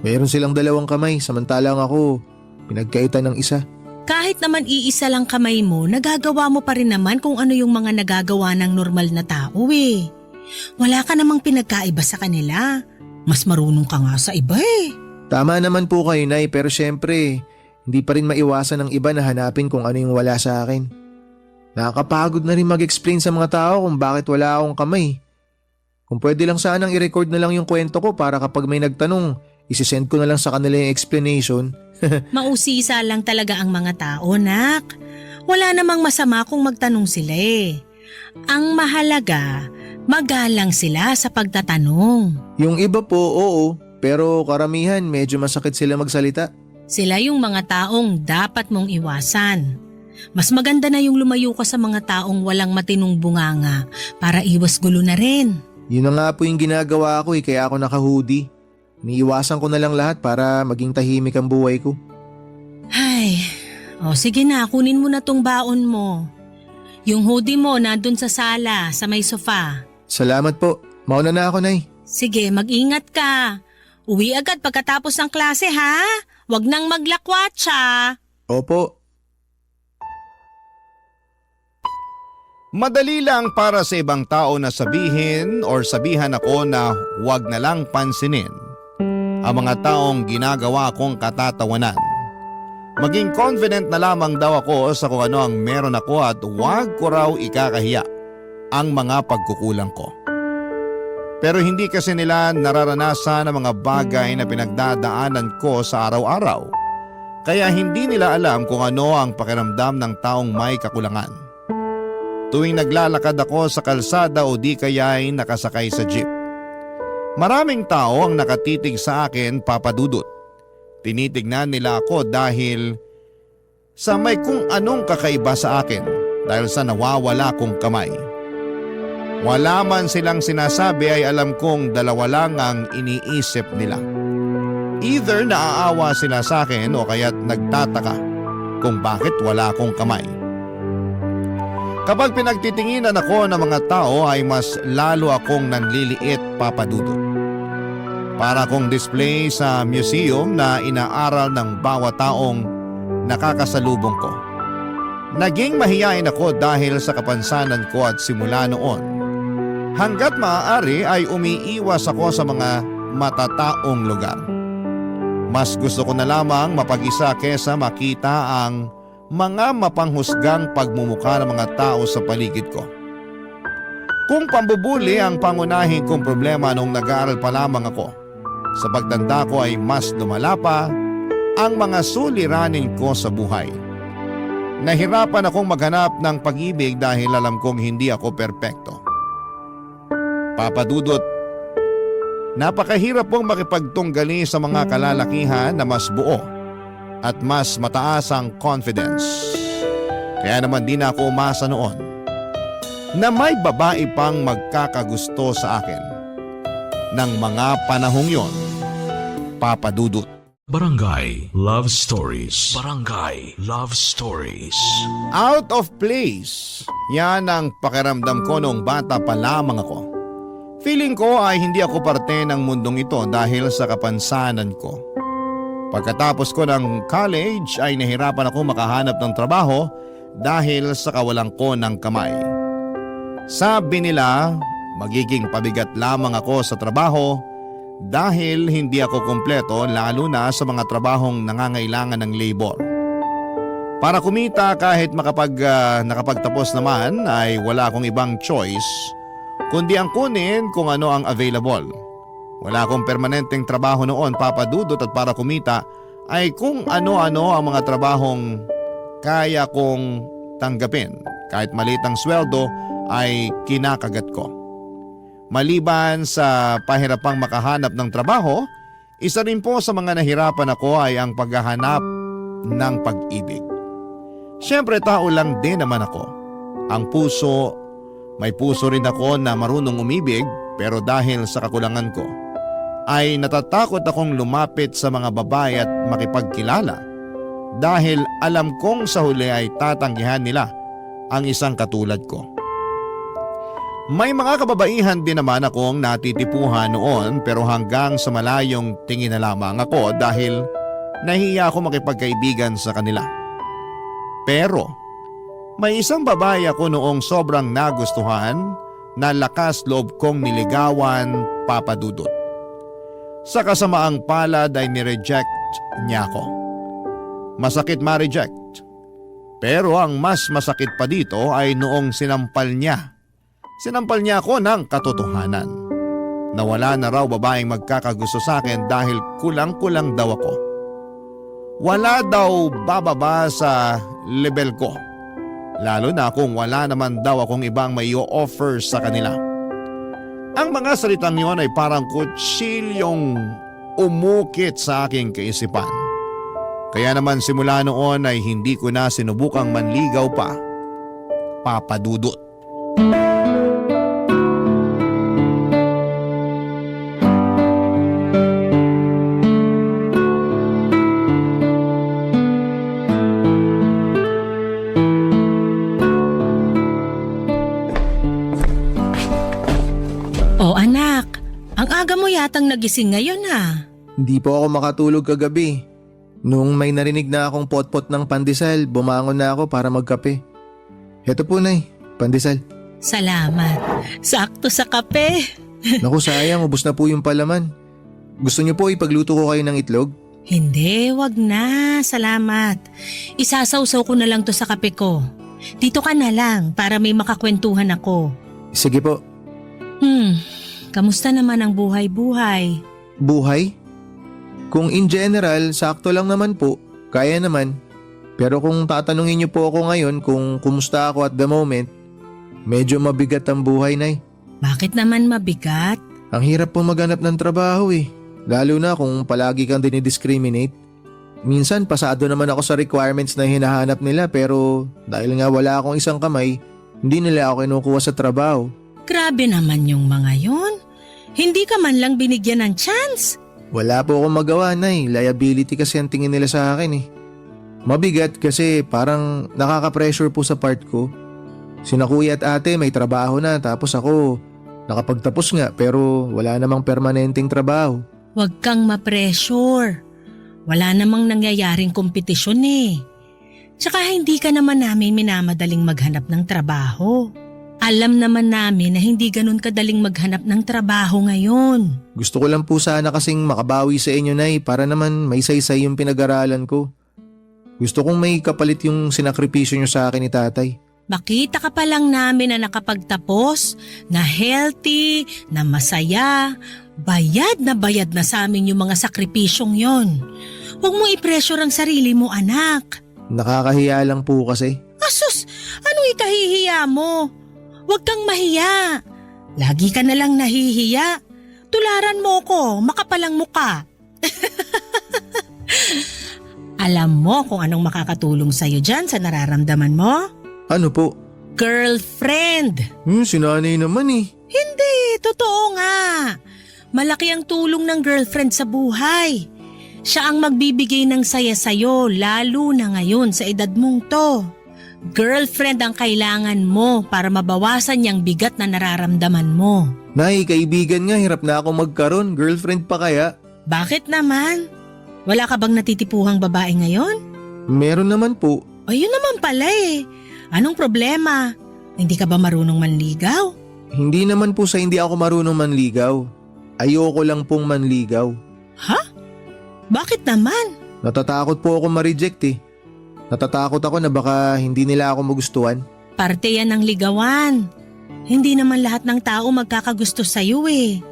Mayroon silang 2 kamay samantalang ako pinagkaitan ng isa. Kahit naman iisa lang kamay mo, nagagawa mo pa rin naman kung ano yung mga nagagawa ng normal na tao eh. Wala ka namang pinagkaiba sa kanila. Mas marunong ka nga sa iba eh. Tama naman po kayo, Nay, pero syempre, hindi pa rin maiwasan ng iba na hanapin kung ano yung wala sa akin. Nakakapagod na rin mag-explain sa mga tao kung bakit wala akong kamay. Kung pwede lang sanang i-record na lang yung kwento ko para kapag may nagtanong, isisend ko na lang sa kanila yung explanation. Mausisa lang talaga ang mga tao, nak. Wala namang masama kung magtanong sila eh. Ang mahalaga, magalang sila sa pagtatanong. Yung iba po, oo, pero karamihan medyo masakit sila magsalita. Sila yung mga taong dapat mong iwasan. Mas maganda na yung lumayo ka sa mga taong walang matinong bunganga para iwas gulo na rin. Yun na nga po yung ginagawa ko kaya ako naka-hoodie. Iniiwasan ko na lang lahat para maging tahimik ang buhay ko. Ay, sige na, kunin mo na tong baon mo. Yung hoodie mo nandun sa sala, sa may sofa. Salamat po. Mauna na ako, Nay. Sige, mag-ingat ka. Uwi agad pagkatapos ng klase ha. Huwag nang maglakwatsa. Opo. Madali lang para sa ibang tao na sabihin or sabihan ako na huwag na lang pansinin ang mga taong ginagawa kong katatawanan. Maging confident na lamang daw ako sa kung ano ang meron ako at huwag ko raw ikakahiya ang mga pagkukulang ko. Pero hindi kasi nila nararanasan ang mga bagay na pinagdadaanan ko sa araw-araw. Kaya hindi nila alam kung ano ang pakiramdam ng taong may kakulangan. Tuwing naglalakad ako sa kalsada o di kaya ay nakasakay sa jeep. Maraming tao ang nakatitig sa akin, Papa Dudut. Tinitignan nila ako dahil sa may kung anong kakaiba sa akin dahil sa nawawala kong kamay. Wala man silang sinasabi ay alam kong 2 lang ang iniisip nila. Either naaawa sila sa akin o kaya't nagtataka kung bakit wala akong kamay. Kapag pinagtitinginan ako ng mga tao ay mas lalo akong nanliliit, Papa Dudut. Para akong display sa museum na inaaral ng bawat taong nakakasalubong ko. Naging mahiyain ako dahil sa kapansanan ko at simula noon. Hanggat maaari ay umiiwas ako sa mga matataong lugar. Mas gusto ko na lamang mapag-isa kesa makita ang mga mapanghusgang pagmumukha ng mga tao sa paligid ko. Kung pambubuli ang pangunahing kong problema nung nag-aaral pa lamang ako, sa pagtanda ko ay mas lumala pa ang mga suliranin ko sa buhay. Nahirapan akong maghanap ng pag-ibig dahil alam kong hindi ako perpekto. Papa Dudut, napakahirap pong makipagtunggali sa mga kalalakihan na mas buo at mas mataas ang confidence. Kaya naman di na ako umasa noon na may babae pang magkakagusto sa akin ng mga panahong yon, Papa Dudut. Barangay Love Stories. Barangay Love Stories. Out of place. Yan ang pakiramdam ko noong bata pa lamang ako. Feeling ko ay hindi ako parte ng mundong ito dahil sa kapansanan ko. Pagkatapos ko ng college ay nahirapan ako makahanap ng trabaho dahil sa kawalan ko ng kamay. Sabi nila, magiging pabigat lamang ako sa trabaho dahil hindi ako kumpleto lalo na sa mga trabahong nangangailangan ng labor. Para kumita kahit nakapagtapos naman ay wala akong ibang choice kundi ang kunin kung ano ang available. Wala akong permanenteng trabaho noon, Papa Dudut, at para kumita ay kung ano-ano ang mga trabahong kaya kong tanggapin. Kahit maliit ang sweldo ay kinakagat ko. Maliban sa pahirapang makahanap ng trabaho, Isa rin po sa mga nahirapan ako ay ang paghahanap ng pag-ibig. Siyempre tao lang din naman ako. Ang puso, may puso rin ako na marunong umibig pero dahil sa kakulangan ko, ay natatakot akong lumapit sa mga babae at makipagkilala dahil alam kong sa huli ay tatanggihan nila ang isang katulad ko. May mga kababaihan din naman akong natitipuhan noon pero hanggang sa malayong tingin na lamang ako dahil nahiya ako makipagkaibigan sa kanila. Pero may isang babae ako noong sobrang nagustuhan na lakas loob kong niligawan, Papa Dudut. Sa kasamaang palad ay nireject niya ako. Masakit ma-reject. Pero ang mas masakit pa dito ay noong sinampal niya. Sinampal niya ako ng katotohanan. Nawala na raw babaeng magkakagusto sa akin dahil kulang-kulang daw ako. Wala daw bababa sa level ko. Lalo na kung wala naman daw akong ibang may offer sa kanila. Ang mga salitang yon ay parang kutsilyong umukit sa aking kaisipan. Kaya naman simula noon ay hindi ko na sinubukang manligaw pa, Papa Dudut. Oh anak, ang aga mo yatang nagising ngayon ha. Hindi po ako makatulog kagabi. Nung may narinig na akong potpot ng pandesal, bumangon na ako para magkape. Heto po, Nay, pandesal. Salamat. Sakto sa kape. Naku, sayang, ubos na po yung palaman. Gusto niyo po ipagluto ko kayo ng itlog? Hindi, wag na. Salamat. Isasawsaw ko na lang to sa kape ko. Dito ka na lang para may makakwentuhan ako. Sige po. Kamusta naman ang buhay-buhay? Buhay? Kung in general, sakto lang naman po. Kaya naman. Pero kung tatanungin niyo po ako ngayon kung kumusta ako at the moment, medyo mabigat ang buhay, Nay. Bakit naman mabigat? Ang hirap po maghanap ng trabaho eh. Lalo na kung palagi kang dinidiscriminate. Minsan pasado naman ako sa requirements na hinahanap nila pero dahil nga wala akong isang kamay, hindi nila ako kinukuha sa trabaho. Grabe naman yung mga yon. Hindi ka man lang binigyan ng chance. Wala po akong magawa, Nay. Liability kasi ang tingin nila sa akin eh. Mabigat kasi parang nakaka-pressure po sa part ko. Sina kuya at ate may trabaho na tapos ako nakapagtapos nga pero wala namang permanenteng trabaho. Huwag kang ma-pressure. Wala namang nangyayaring kompetisyon eh. Tsaka hindi ka naman namin minamadaling maghanap ng trabaho. Alam naman namin na hindi ganun kadaling maghanap ng trabaho ngayon. Gusto ko lang po sana kasing makabawi sa inyo, Nay, para naman may saysay yung pinag-aralan ko. Gusto kong may kapalit yung sinakripisyo nyo sa akin ni tatay. Makita ka pa lang namin na nakapagtapos, na healthy, na masaya. Bayad na sa amin yung mga sakripisyong yon. Huwag mo i-pressure ang sarili mo, anak. Nakakahiya lang po kasi. Asus, anong ikahihiya mo? Huwag kang mahiya. Lagi ka na lang nahihiya. Tularan mo ko, makapalang muka. Alam mo kung anong makakatulong sa'yo dyan sa nararamdaman mo? Ano po? Girlfriend. Sinanay naman eh. Hindi, totoo nga. Malaki ang tulong ng girlfriend sa buhay. Siya ang magbibigay ng saya sa'yo lalo na ngayon sa edad mong to. Girlfriend ang kailangan mo para mabawasan yung bigat na nararamdaman mo. Nay, kaibigan nga, hirap na ako magkaroon. Girlfriend pa kaya? Bakit naman? Wala ka bang natitipuhang babae ngayon? Meron naman po. Ayun naman pala eh. Anong problema? Hindi ka ba marunong manligaw? Hindi naman po sa hindi ako marunong manligaw. Ayoko lang pong manligaw. Ha? Bakit naman? Natatakot po ako ma-reject eh. Natatakot ako na baka hindi nila ako magustuhan. Parte yan ng ligawan. Hindi naman lahat ng tao magkakagusto sa'yo eh.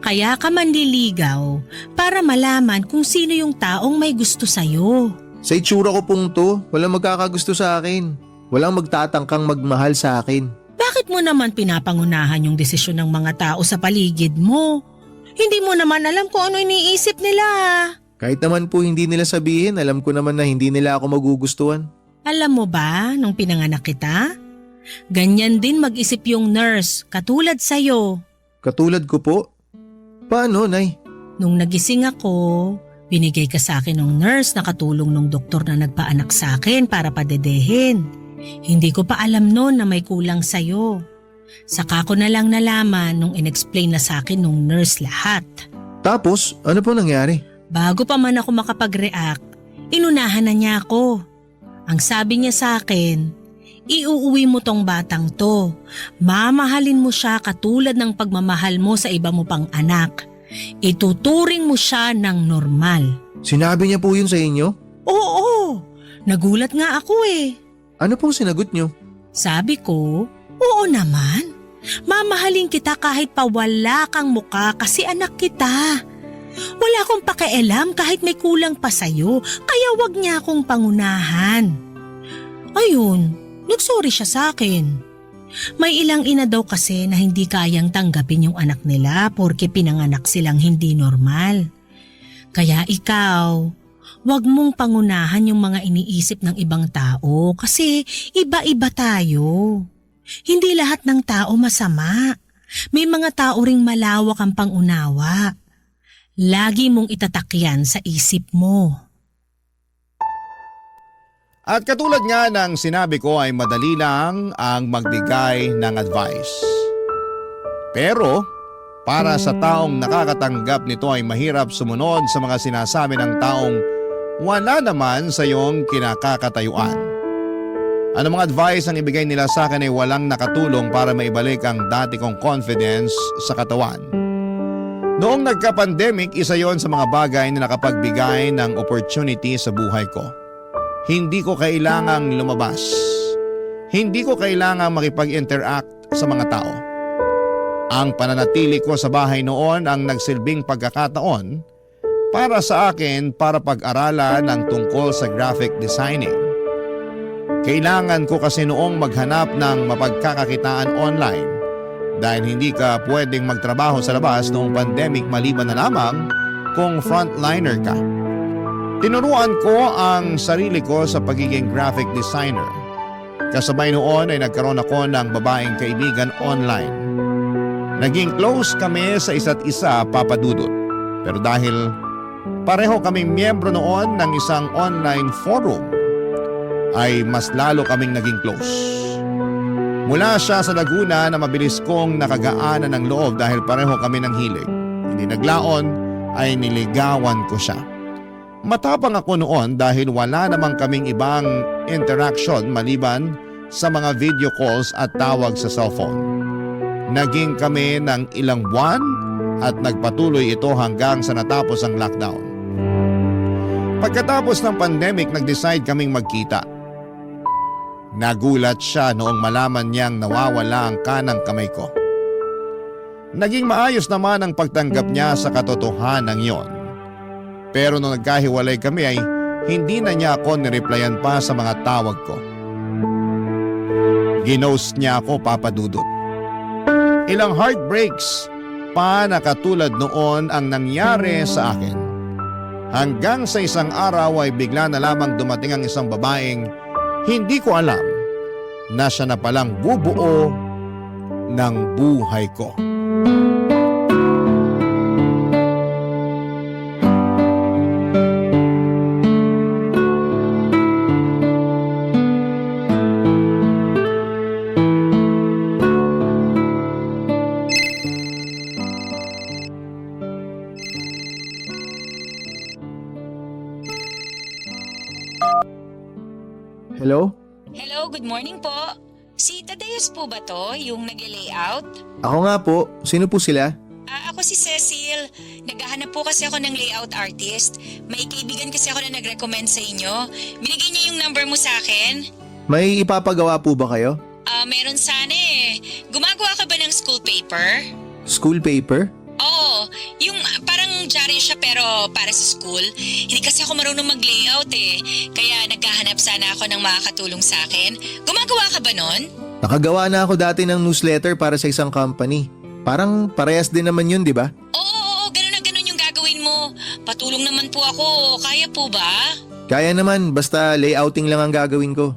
Kaya ka manliligaw para malaman kung sino yung taong may gusto sa'yo. Sa itsura ko pong to, walang magkakagusto sa akin. Walang magtatangkang magmahal sa akin. Bakit mo naman pinapangunahan yung desisyon ng mga tao sa paligid mo? Hindi mo naman alam kung ano iniisip nila. Kahit naman po hindi nila sabihin, alam ko naman na hindi nila ako magugustuhan. Alam mo ba, nung pinanganak kita? Ganyan din mag-isip yung nurse, katulad sa'yo. Katulad ko po? Paano, Nay? Nung nagising ako, binigay ka sa akin ng nurse na katulong ng doktor na nagpaanak sa akin para padedehin. Hindi ko pa alam noon na may kulang sa'yo. Saka ko na lang nalaman nung inexplain na sa akin nung nurse lahat. Tapos, ano po nangyari? Bago pa man ako makapag-react, inunahan na niya ako. Ang sabi niya sa akin, iuuwi mo tong batang to. Mamahalin mo siya katulad ng pagmamahal mo sa iba mo pang anak. Ituturing mo siya ng normal. Sinabi niya po yun sa inyo? Oo, nagulat nga ako eh. Ano pong sinagot niyo? Sabi ko, oo naman. Mamahalin kita kahit pa wala kang muka kasi anak kita. Wala akong pakialam kahit may kulang pa sa'yo, kaya wag niya akong pangunahan. Ayun, nagsorry siya sa akin. May ilang ina daw kasi na hindi kayang tanggapin yung anak nila porke pinanganak silang hindi normal. Kaya ikaw, wag mong pangunahan yung mga iniisip ng ibang tao kasi iba-iba tayo. Hindi lahat ng tao masama. May mga tao ring malawak ang pangunawa. Lagi mong itatakyan sa isip mo. At katulad nga ng sinabi ko ay madali lang ang magbigay ng advice. Pero para sa taong nakakatanggap nito ay mahirap sumunod sa mga sinasabi ng taong wala naman sa iyong kinakakatayuan. Anumang advice ang ibigay nila sa akin ay walang nakatulong para maibalik ang dati kong confidence sa katawan. Noong nagka-pandemic, isa yon sa mga bagay na nakapagbigay ng opportunity sa buhay ko. Hindi ko kailangang lumabas. Hindi ko kailangang makipag-interact sa mga tao. Ang pananatili ko sa bahay noon ang nagsilbing pagkakataon para sa akin para pag-aralan ang tungkol sa graphic designing. Kailangan ko kasi noong maghanap ng mapagkakakitaan online dahil hindi ka pwedeng magtrabaho sa labas noong pandemic maliban na lamang kung frontliner ka. Tinuruan ko ang sarili ko sa pagiging graphic designer. Kasabay noon ay nagkaroon ako ng babaeng kaibigan online. Naging close kami sa isa't isa, Papa Dudut. Pero dahil pareho kaming miyembro noon ng isang online forum, ay mas lalo kaming naging close. Mula siya sa Laguna na mabilis kong nakagaanan ng loob dahil pareho kami ng hilig. Hindi naglaon ay niligawan ko siya. Matapang ako noon dahil wala namang kaming ibang interaction maliban sa mga video calls at tawag sa cellphone. Naging kami ng ilang buwan at nagpatuloy ito hanggang sa natapos ang lockdown. Pagkatapos ng pandemic, nag-decide kaming magkita. Nagulat siya noong malaman niyang nawawala ang kanang kamay ko. Naging maayos naman ang pagtanggap niya sa katotohanan yon. Pero nung nagkahiwalay kami ay hindi na niya ako nireplyan pa sa mga tawag ko. Ginost niya ako, Papa Dudut. Ilang heartbreaks pa na katulad noon ang nangyari sa akin. Hanggang sa isang araw ay bigla na lamang dumating ang isang babaeng hindi ko alam na siya na palang bubuo ng buhay ko. Hello? Hello, good morning po. Si Tadeus po ba to, yung nag-layout? Ako nga po. Sino po sila? Ako si Cecil. Naghahanap po kasi ako ng layout artist. May kaibigan kasi ako na nag-recommend sa inyo. Binigay niya yung number mo sa akin. May ipapagawa po ba kayo? Meron sana eh. Gumagawa ka ba ng school paper? School paper? Oo, yung parang diary siya pero para sa school. Hindi kasi ako marunong mag-layout eh. Kaya naghahanap sana ako ng makakatulong sa akin. Gumagawa ka ba nun? Nakagawa na ako dati ng newsletter para sa isang company. Parang parehas din naman yun, di ba? Oo, Patulong naman po ako. Kaya po ba? Kaya naman, basta layouting lang ang gagawin ko.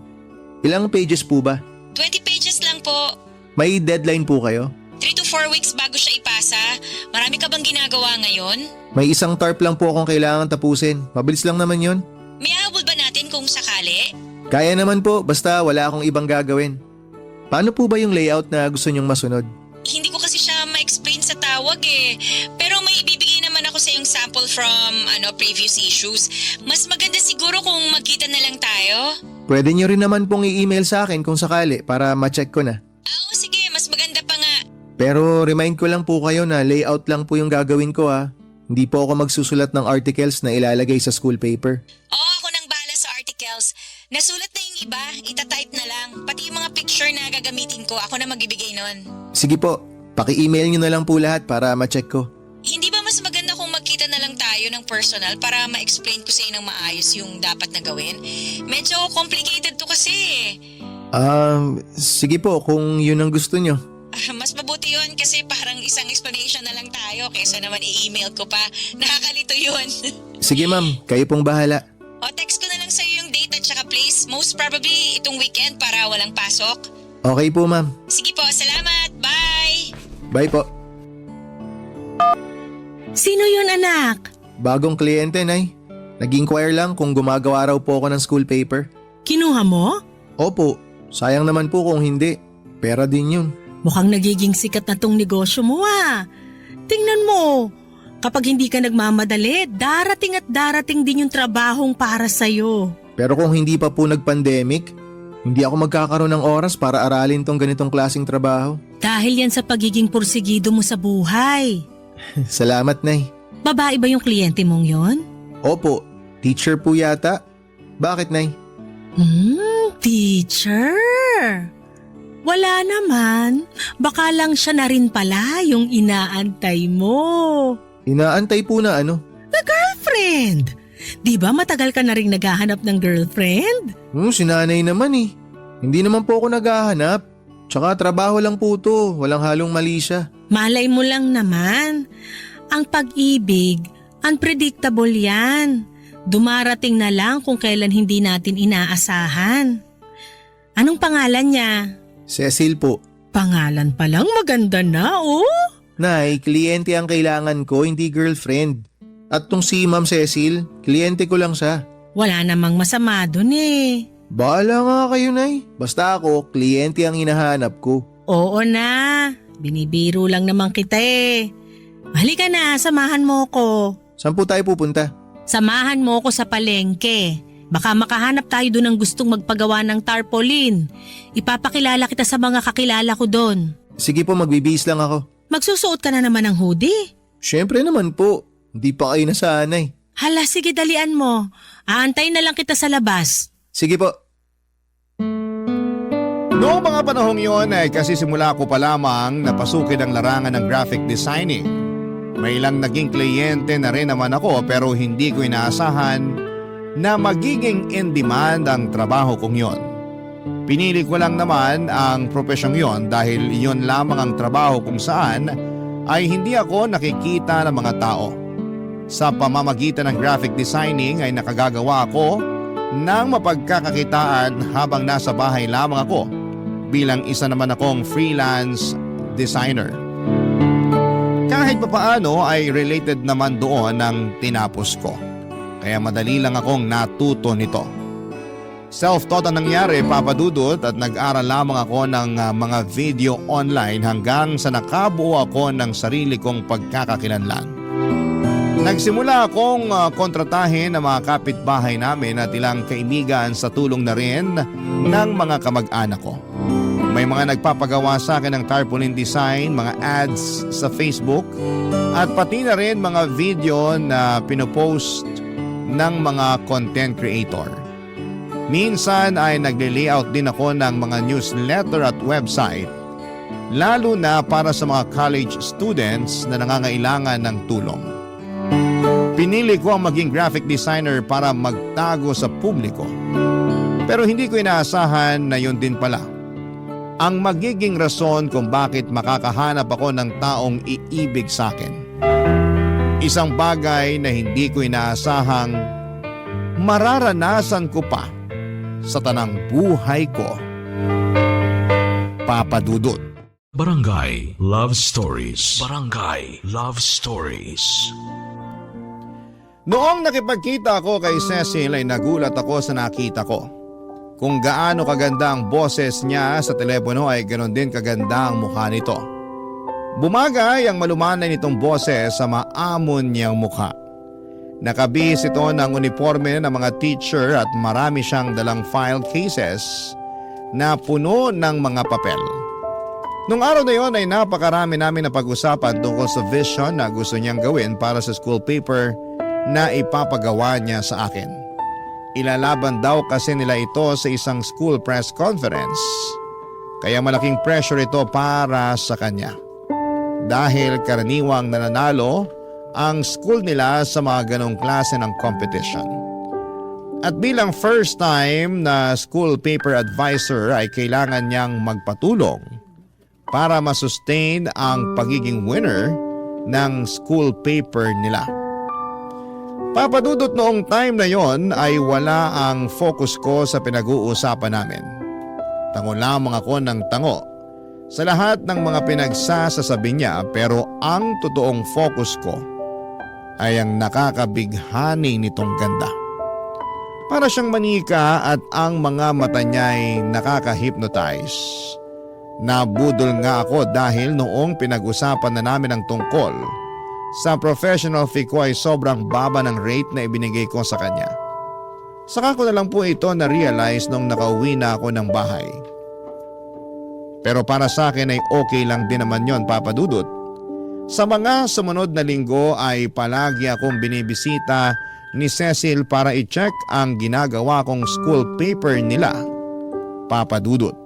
Ilang pages po ba? 20 pages lang po. May deadline po kayo? 3 to 4 weeks bago siya ipasa. Marami ka bang ginagawa ngayon? May isang TARP lang po akong kailangan tapusin. Mabilis lang naman yon. May habol ba natin kung sakali? Kaya naman po, basta wala akong ibang gagawin. Paano po ba yung layout na gusto nyong masunod? Hindi ko kasi siya ma-explain sa tawag eh. Pero may ibibigay naman ako sa yung sample from previous issues. Mas maganda siguro kung magkita na lang tayo. Pwede nyo rin naman pong i-email sa akin kung sakali para ma-check ko na. Oo, sige. Mas maganda pa nga. Pero remind ko lang po kayo na layout lang po yung gagawin ko ha. Hindi po ako magsusulat ng articles na ilalagay sa school paper. Oo, ako nang bala sa articles. Nasulat na yung iba, itatype na lang. Pati yung mga picture na gagamitin ko, ako na magbibigay nun. Sige po, paki-email nyo na lang po lahat para ma-check ko. Hindi ba mas maganda kung magkita na lang tayo ng personal para ma-explain ko sa inyo ng maayos yung dapat na gawin? Medyo complicated to kasi eh. Sige po kung yun ang gusto nyo. Mas mabuti yun kasi parang isang explanation na lang tayo kaysa naman i-email ko pa. Nakakalito yun. Sige ma'am, kayo pong bahala. O text ko na lang sa'yo yung date at saka place. Most probably itong weekend para walang pasok. Okay po ma'am. Sige po, salamat. Bye! Bye po. Sino yun, anak? Bagong kliyente, Nay. Nag-inquire lang kung gumagawa raw po ako ng school paper. Kinuha mo? Opo, sayang naman po kung hindi. Pera din yun. Mukhang nagiging sikat na tong negosyo mo ah. Tingnan mo, kapag hindi ka nagmamadali, darating at darating din yung trabahong para sa'yo. Pero kung hindi pa po nag-pandemic, hindi ako magkakaroon ng oras para aralin tong ganitong klaseng trabaho. Dahil yan sa pagiging porsigido mo sa buhay. Salamat, Nay. Babae ba yung kliyente mong yon? Opo, teacher po yata. Bakit, Nay? Teacher? Wala naman. Baka lang siya na rin pala yung inaantay mo. Inaantay po na ano? Girlfriend! Di ba matagal ka na rin naghahanap ng girlfriend? Sinanay naman eh. Hindi naman po ako naghahanap. Tsaka trabaho lang po to. Walang halong mali siya. Malay mo lang naman. Ang pag-ibig, unpredictable yan. Dumarating na lang kung kailan hindi natin inaasahan. Anong pangalan niya? Cecil po. Pangalan pa lang maganda na, oh. Nay, kliyente ang kailangan ko, hindi girlfriend. At tong si Ma'am Cecil, kliyente ko lang siya. Wala namang masama dun eh. Bahala nga kayo, Nay. Basta ako, kliyente ang hinahanap ko. Oo na, binibiro lang naman kita eh. Halika na, samahan mo ko. Saan po tayo pupunta? Samahan mo ko sa palengke. Baka makahanap tayo doon ng gustong magpagawa ng tarpaulin. Ipapakilala kita sa mga kakilala ko doon. Sige po, magbibihis lang ako. Magsusuot ka na naman ng hoodie. Siyempre naman po. Hindi pa kayo nasanay. Hala, sige dalian mo. Aantay na lang kita sa labas. Sige po. Noong mga panahong yon ay kasi simula ko pa lamang napasukin ang larangan ng graphic designing. May ilang naging kliyente na rin naman ako pero hindi ko inaasahan na magiging in-demand ang trabaho kong yon. Pinili ko lang naman ang profesyong yon dahil yon lamang ang trabaho kung saan ay hindi ako nakikita ng mga tao. Sa pamamagitan ng graphic designing ay nakagagawa ako ng mapagkakakitaan habang nasa bahay lamang ako bilang isa naman akong freelance designer. Kahit papaano ay related naman doon ang tinapos ko. Kaya madali lang akong natuto nito. Self-taught ang nangyari, Papa Dudut, at nag-aral lamang ako ng mga video online hanggang sa nakabuo ako ng sarili kong pagkakakilanlan. Nagsimula akong kontratahin ng mga kapitbahay namin at ilang kaibigan sa tulong na rin ng mga kamag-anak ko. May mga nagpapagawa sa akin ng tarpaulin design, mga ads sa Facebook, at pati na rin mga video na pinopost ng mga content creator. Minsan ay nagle-layout din ako ng mga newsletter at website, lalo na para sa mga college students na nangangailangan ng tulong. Pinili ko ang maging graphic designer para magtago sa publiko. Pero hindi ko inaasahan na yun din pala ang magiging rason kung bakit makakahanap ako ng taong iibig sa akin. Isang bagay na hindi ko inaasahang mararanasan ko pa sa tanang buhay ko. Papa Dudut. Barangay Love Stories. Barangay Love Stories. Noong nakipagkita ako kay Cecil ay nagulat ako sa nakita ko. Kung gaano kaganda ang boses niya sa telepono ay ganoon din kaganda ang mukha nito. Bumagay ang malumanay nitong boses sa maamon niyang mukha. Nakabihis ito ng uniforme ng mga teacher at marami siyang dalang file cases na puno ng mga papel. Nung araw na yon ay napakarami namin na pag-usapan tungkol sa vision na gusto niyang gawin para sa school paper na ipapagawa niya sa akin. Ilalaban daw kasi nila ito sa isang school press conference. Kaya malaking pressure ito para sa kanya. Dahil karaniwang nananalo ang school nila sa mga ganong klase ng competition. At bilang first time na school paper advisor ay kailangan niyang magpatulong para masustain ang pagiging winner ng school paper nila. Papadudot noong time na yon ay wala ang focus ko sa pinag-uusapan namin. Tango lamang ako ng tango sa lahat ng mga pinagsasasabi niya, pero ang totoong focus ko ay ang nakakabighani nitong ganda. Para siyang manika at ang mga mata niya ay nakaka-hypnotize. Nabudol nga ako dahil noong pinag-usapan na namin ang tungkol sa professional fee ko ay sobrang baba ng rate na ibinigay ko sa kanya. Saka ko na lang po ito na-realize nung nakauwi na ako ng bahay. Pero para sa akin ay okay lang din naman yon, Papa Dudut. Sa mga sumunod na linggo ay palagi akong binibisita ni Cecil para i-check ang ginagawa kong school paper nila, Papa Dudut.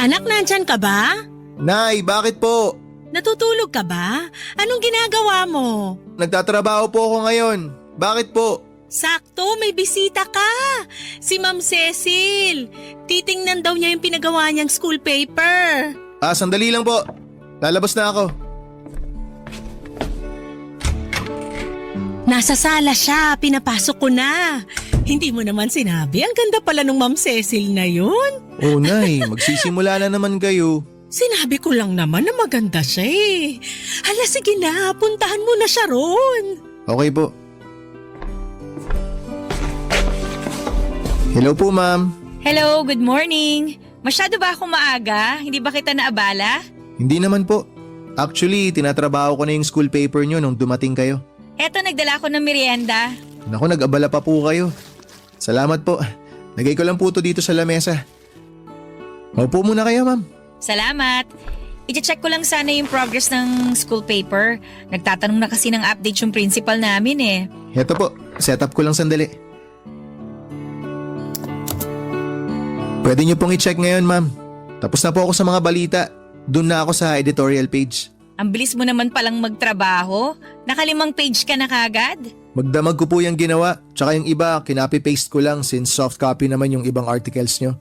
Anak, nandyan ka ba? Nay, bakit po? Natutulog ka ba? Anong ginagawa mo? Nagtatrabaho po ako ngayon. Bakit po? Sakto, may bisita ka. Si Ma'am Cecil. Titingnan daw niya yung pinagawa niyang school paper. Sandali lang po. Lalabas na ako. Nasa sala siya, pinapasok ko na. Hindi mo naman sinabi, ang ganda pala nung Ma'am Cecil na yun. Oh, Nay, magsisimula na naman kayo. Sinabi ko lang naman na maganda siya eh. Hala, sige na, puntahan mo na siya ron. Okay po. Hello po, ma'am. Hello, good morning. Masyado ba ako maaga? Hindi ba kita naabala? Hindi naman po. Actually, tinatrabaho ko na yung school paper nyo nung dumating kayo. Eto, nagdala ko ng merienda. Naku, nag-abala pa po kayo. Salamat po. Lagay ko lang po ito dito sa lamesa. Maupo muna kayo, ma'am. Salamat. I-check ko lang sana yung progress ng school paper. Nagtatanong na kasi ng update yung principal namin eh. Heto po, set up ko lang sandali. Pwede niyo pong i-check ngayon, ma'am. Tapos na po ako sa mga balita. Doon na ako sa editorial page. Ang bilis mo naman palang magtrabaho. Nakalimang page ka na kagad. Magdamag ko po yung ginawa. Tsaka yung iba, kinopy-paste ko lang since soft copy naman yung ibang articles nyo.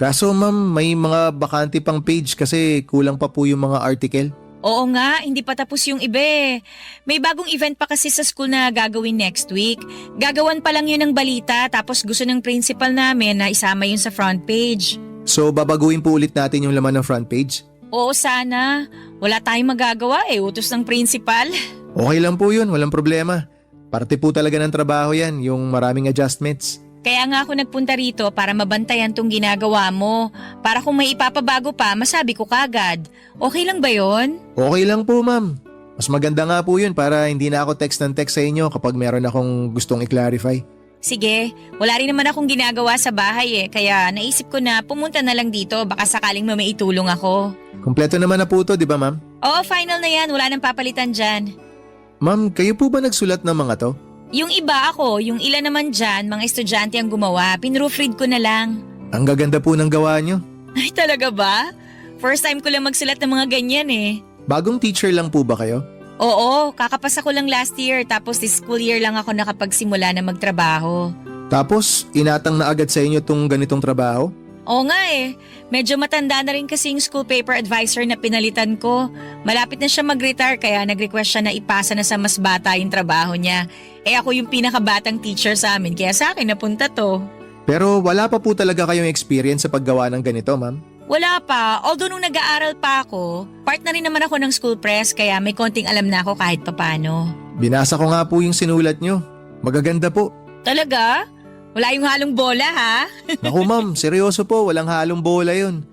Kaso ma'am, may mga bakante pang page kasi kulang pa po yung mga article. Oo nga, hindi pa tapos yung iba eh. May bagong event pa kasi sa school na gagawin next week. Gagawan pa lang yun ng balita tapos gusto ng principal namin na isama yun sa front page. So babaguhin po ulit natin yung laman ng front page? Oo sana. Wala tayong magagawa eh, utos ng principal. Okay lang po yun, walang problema. Parte po talaga ng trabaho yan, yung maraming adjustments. Kaya nga ako nagpunta rito para mabantayan tong ginagawa mo. Para kung may ipapabago pa, masabi ko kagad. Okay lang ba yon? Okay lang po ma'am. Mas maganda nga po yun para hindi na ako text ng text sa inyo kapag meron akong gustong i-clarify. Sige, wala rin naman akong ginagawa sa bahay eh. Kaya naisip ko na pumunta na lang dito baka sakaling maitulong ako. Kompleto naman na po to, di ba ma'am? Oo, final na yan. Wala nang papalitan dyan. Ma'am, kayo po ba nagsulat ng mga to? Yung iba ako, yung ilan naman dyan, mga estudyante ang gumawa. Pinroofread ko na lang. Ang gaganda po ng gawa nyo. Ay, talaga ba? First time ko lang magsulat ng mga ganyan eh. bagong teacher lang po ba kayo? Oo, kakapasa ko lang last year tapos this school year lang ako nakapagsimula na magtrabaho. Tapos, inatang na agad sa inyo tong ganitong trabaho? Oo nga eh. Medyo matanda na rin kasi yung school paper advisor na pinalitan ko. Malapit na siya mag-retire kaya nag-request siya na ipasa na sa mas bata yung trabaho niya. Eh ako yung pinakabatang teacher sa amin kaya sa akin napunta to. Pero wala pa po talaga kayong experience sa paggawa ng ganito, ma'am? Wala pa. Although nung nag-aaral pa ako, part na rin naman ako ng school press kaya may konting alam na ako kahit papano. Binasa ko nga po yung sinulat nyo. Magaganda po. Talaga? Wala yung halong bola ha? Naku ma'am, seryoso po, walang halong bola yun.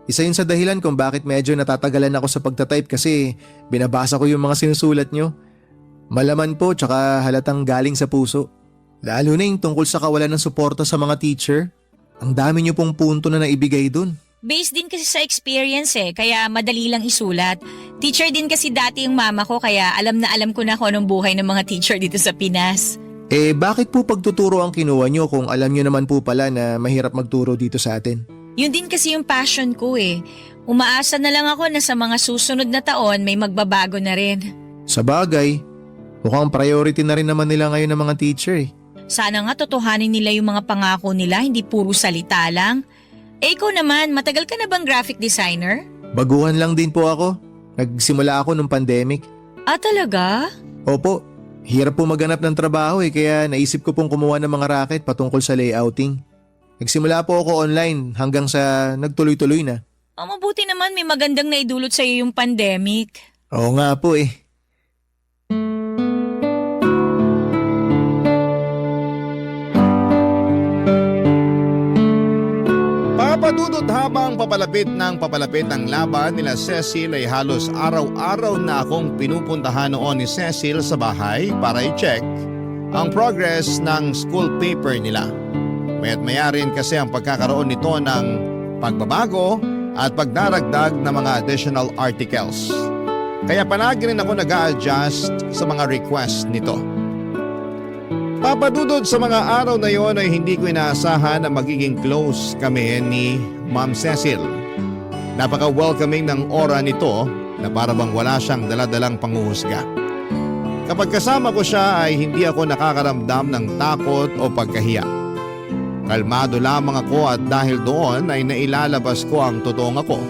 Isa yun sa dahilan kung bakit medyo natatagalan ako sa pagtatype kasi binabasa ko yung mga sinusulat nyo. Malaman po tsaka halatang galing sa puso. Lalo na yung tungkol sa kawalan ng suporta sa mga teacher. Ang dami nyo pong punto na naibigay dun. Based din kasi sa experience eh, kaya madali lang isulat. Teacher din kasi dati yung mama ko kaya alam na alam ko na kung anong buhay ng mga teacher dito sa Pinas. Bakit po pagtuturo ang kinuha nyo kung alam nyo naman po pala na mahirap magturo dito sa atin? Yun din kasi yung passion ko eh. Umaasa na lang ako na sa mga susunod na taon may magbabago na rin. Sa bagay, mukhang priority na rin naman nila ngayon ng mga teacher eh. Sana nga totohanin nila yung mga pangako nila, hindi puro salita lang. Ikaw naman, matagal ka na bang graphic designer? Baguhan lang din po ako. Nagsimula ako nung pandemic. Ah, talaga? Opo, hirap po maghanap ng trabaho kaya naisip ko pong kumuha ng mga racket patungkol sa layouting. Nagsimula po ako online hanggang sa nagtuloy-tuloy na. Mabuti naman may magandang naidulot sa iyo yung pandemic. Oo nga po eh. Papadudot habang papalapit ng laban nila Cecil ay halos araw-araw na akong pinupuntahan noon ni Cecil sa bahay para i-check ang progress ng school paper nila. Maya't maya rin kasi ang pagkakaroon nito ng pagbabago at pagdaragdag ng mga additional articles. Kaya palagi rin ako nag-a-adjust sa mga request nito. Papadudod sa mga araw na yon ay hindi ko inaasahan na magiging close kami ni Ma'am Cecil. Napaka-welcoming ng aura nito na para bang wala siyang daladalang panghuhusga. Kapag kasama ko siya ay hindi ako nakakaramdam ng takot o pagkahiya. Kalmado lamang ako at dahil doon ay nailalabas ko ang totoong ako.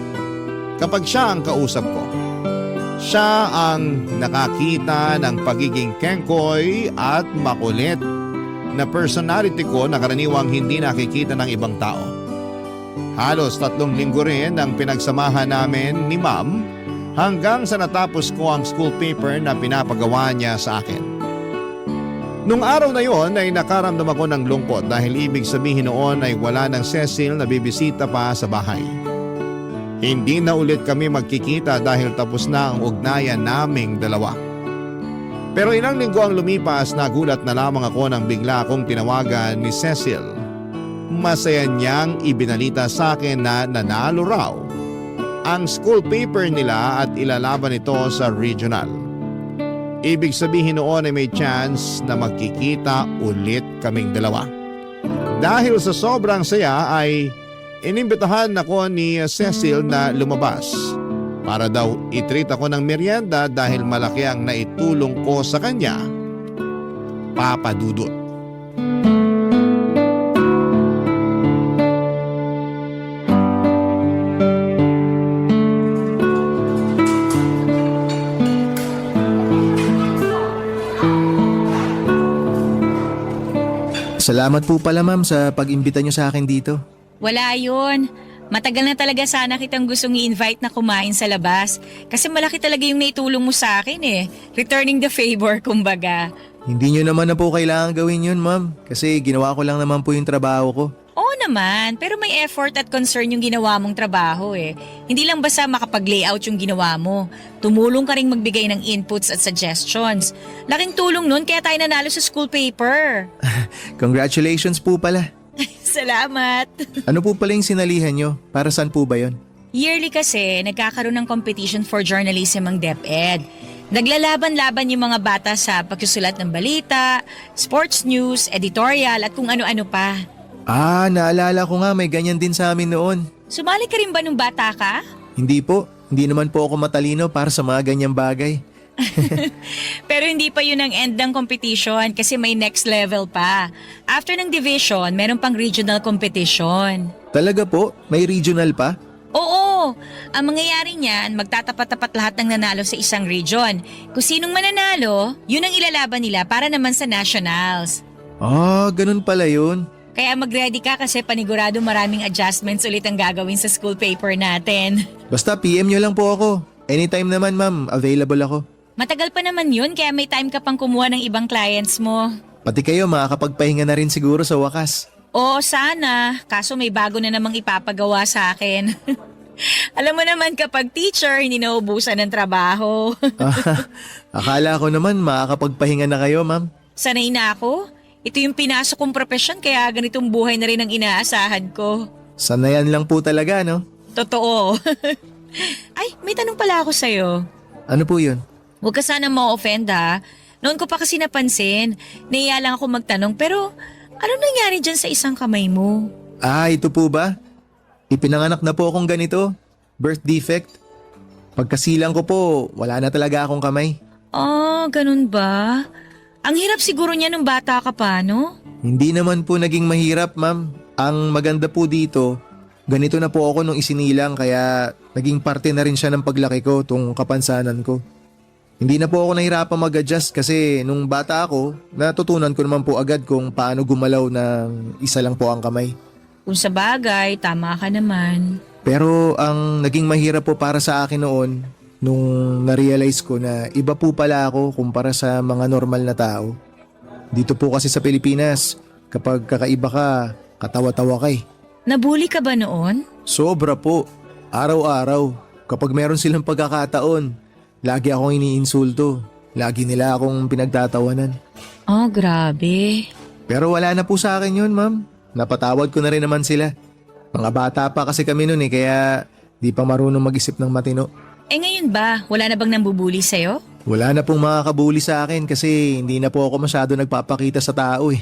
Kapag siya ang kausap ko, siya ang nakakita ng pagiging kengkoy at makulit na personality ko na karaniwang hindi nakikita ng ibang tao. Halos 3 linggo rin ang pinagsamahan namin ni Ma'am hanggang sa natapos ko ang school paper na pinapagawa niya sa akin. Nung araw na yon ay nakaramdam ako ng lungkot dahil ibig sabihin noon ay wala ng Cecil na bibisita pa sa bahay. Hindi na ulit kami magkikita dahil tapos na ang ugnayan naming dalawa. Pero ilang linggo ang lumipas, nagulat na lamang ako nang bigla akong tinawagan ni Cecil. Masaya niyang ibinalita sa akin na nanalo raw ang school paper nila at ilalaban ito sa regional. Ibig sabihin noon ay may chance na magkikita ulit kaming dalawa. Dahil sa sobrang saya ay inimbitahan ako ni Cecil na lumabas para daw i-treat ako ng merienda dahil malaki ang naitulong ko sa kanya, papadudot. Salamat po pala ma'am sa pag-imbita nyo sa akin dito. Wala yun. Matagal na talaga sana kitang gustong i-invite na kumain sa labas. Kasi malaki talaga yung naitulong mo sa akin eh. Returning the favor, kumbaga. Hindi nyo naman na po kailangan gawin yun ma'am kasi ginawa ko lang naman po yung trabaho ko. Oo naman, pero may effort at concern yung ginawa mong trabaho eh. Hindi lang basta makapag-layout yung ginawa mo. Tumulong ka rin magbigay ng inputs at suggestions. Laking tulong nun kaya tayo nanalo sa school paper. Congratulations po pala. Salamat. Ano po pala yung sinalihan nyo? Para saan po ba yun? Yearly kasi, nagkakaroon ng competition for journalism ang DepEd. Naglalaban-laban yung mga bata sa pagsusulat ng balita, sports news, editorial at kung ano-ano pa. Ah, naalala ko nga may ganyan din sa amin noon. Sumali ka rin ba nung bata ka? Hindi po. Hindi naman po ako matalino para sa mga ganyang bagay. Pero hindi pa yun ang end ng competition kasi may next level pa. After ng division, meron pang regional competition. Talaga po? May regional pa? Oo, ang mangyayari niyan, magtatapat-tapat lahat ng nanalo sa isang region. Kung sinong mananalo, yun ang ilalaban nila para naman sa nationals. Ganun pala yun. Kaya mag-ready ka kasi panigurado maraming adjustments ulit ang gagawin sa school paper natin. Basta PM nyo lang po ako. Anytime naman ma'am, available ako. Matagal pa naman yun kaya may time ka pang kumuha ng ibang clients mo. Pati kayo makakapagpahinga na rin siguro sa wakas. Oo, sana. Kaso may bago na namang ipapagawa sa akin. Alam mo naman kapag teacher, hindi naubusan ng trabaho. Akala ko naman makakapagpahinga na kayo ma'am. Sanay na ako. Ito yung pinasok kong profesyon kaya ganitong buhay na rin ang inaasahan ko. Sanayan lang po talaga no? Totoo. Ay, may tanong pala ako sa'yo. Ano po yun? Huwag ka sana ma-offend ha. Noon ko pa kasi napansin, naiya lang ako magtanong pero anong nangyari dyan sa isang kamay mo? Ito po ba? Ipinanganak na po akong ganito. Birth defect. Pagkasilang ko po, wala na talaga akong kamay. Ganun ba? Ang hirap siguro niya nung bata ka pa, no? Hindi naman po naging mahirap ma'am. Ang maganda po dito, ganito na po ako nung isinilang kaya naging parte na rin siya ng paglaki ko, tong kapansanan ko. Hindi na po ako nahirapang mag-adjust kasi nung bata ako, natutunan ko naman po agad kung paano gumalaw ng isa lang po ang kamay. Kung sa bagay, tama ka naman. Pero ang naging mahirap po para sa akin noon, nung na-realize ko na iba po pala ako kumpara sa mga normal na tao. Dito po kasi sa Pilipinas, kapag kakaiba ka, katawa-tawa ka eh. Nabully ka ba noon? Sobra po. Araw-araw. Kapag meron silang pagkakataon, lagi akong iniinsulto. Lagi nila akong pinagtatawanan. Grabe. Pero wala na po sa akin yun, ma'am. Napatawad ko na rin naman sila. Mga bata pa kasi kami noon kaya di pa marunong mag-isip ng matino. Ngayon ba, wala na bang nambubuli sa'yo? Wala na pong makakabuli sa akin kasi hindi na po ako masyado nagpapakita sa tao eh.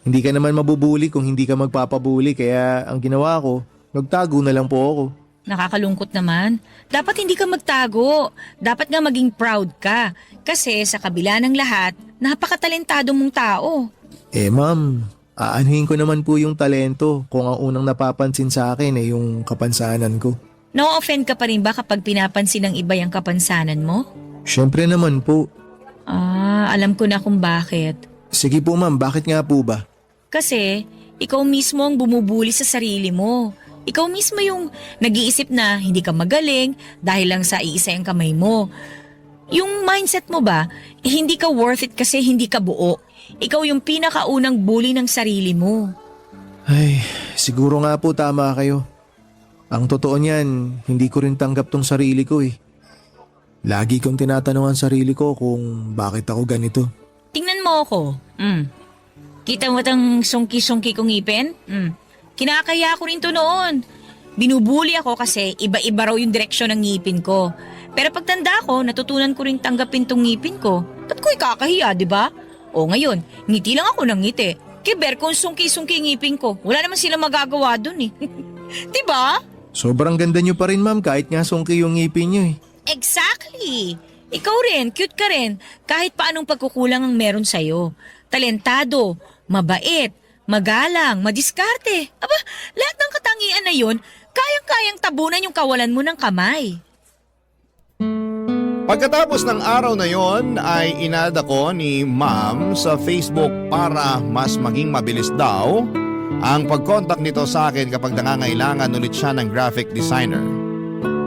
Hindi ka naman mabubuli kung hindi ka magpapabuli kaya ang ginawa ko, nagtago na lang po ako. Nakakalungkot naman. Dapat hindi ka magtago. Dapat nga maging proud ka. Kasi sa kabila ng lahat, napakatalentado mong tao. Ma'am, aanuhin ko naman po yung talento kung ang unang napapansin sa akin ay yung kapansanan ko. Na-offend ka pa rin ba kapag pinapansin ng iba yung kapansanan mo? Siyempre naman po. Alam ko na kung bakit. Sige po ma'am, bakit nga po ba? Kasi, ikaw mismo ang bumubuli sa sarili mo. Ikaw mismo yung nag-iisip na hindi ka magaling dahil lang sa iisa yung kamay mo. Yung mindset mo ba, hindi ka worth it kasi hindi ka buo. Ikaw yung pinakaunang bully ng sarili mo. Ay, siguro nga po tama kayo. Ang totoo niyan, hindi ko rin tanggap tong sarili ko eh. Lagi kong tinatanong ang sarili ko kung bakit ako ganito. Tingnan mo ako. Kita mo tang sungki-sungki kong ngipin? Kinakaya ko rin to noon. Binubuli ako kasi iba-iba raw yung direksyon ng ngipin ko. Pero pagtanda ko, natutunan ko rin tanggapin tong ngipin ko. Ba't ko ikakahiya, di ba? Ngayon, ngiti lang ako ng ngiti. Kiber kung sungki-sungki ngipin ko. Wala naman sila magagawa dun eh. Di ba? Sobrang ganda niyo pa rin ma'am kahit nga sungki yung ngipin niyo eh. Exactly. Ikaw rin, cute ka rin. Kahit paanong pagkukulang ang meron sa'yo. Talentado, mabait, magalang, madiskarte. Aba, lahat ng katangian na yun, kayang-kayang tabunan yung kawalan mo ng kamay. Pagkatapos ng araw na yon ay inad ako ni Ma'am sa Facebook para mas maging mabilis daw ang pag-contact nito sa akin kapag nangangailangan ulit siya ng graphic designer.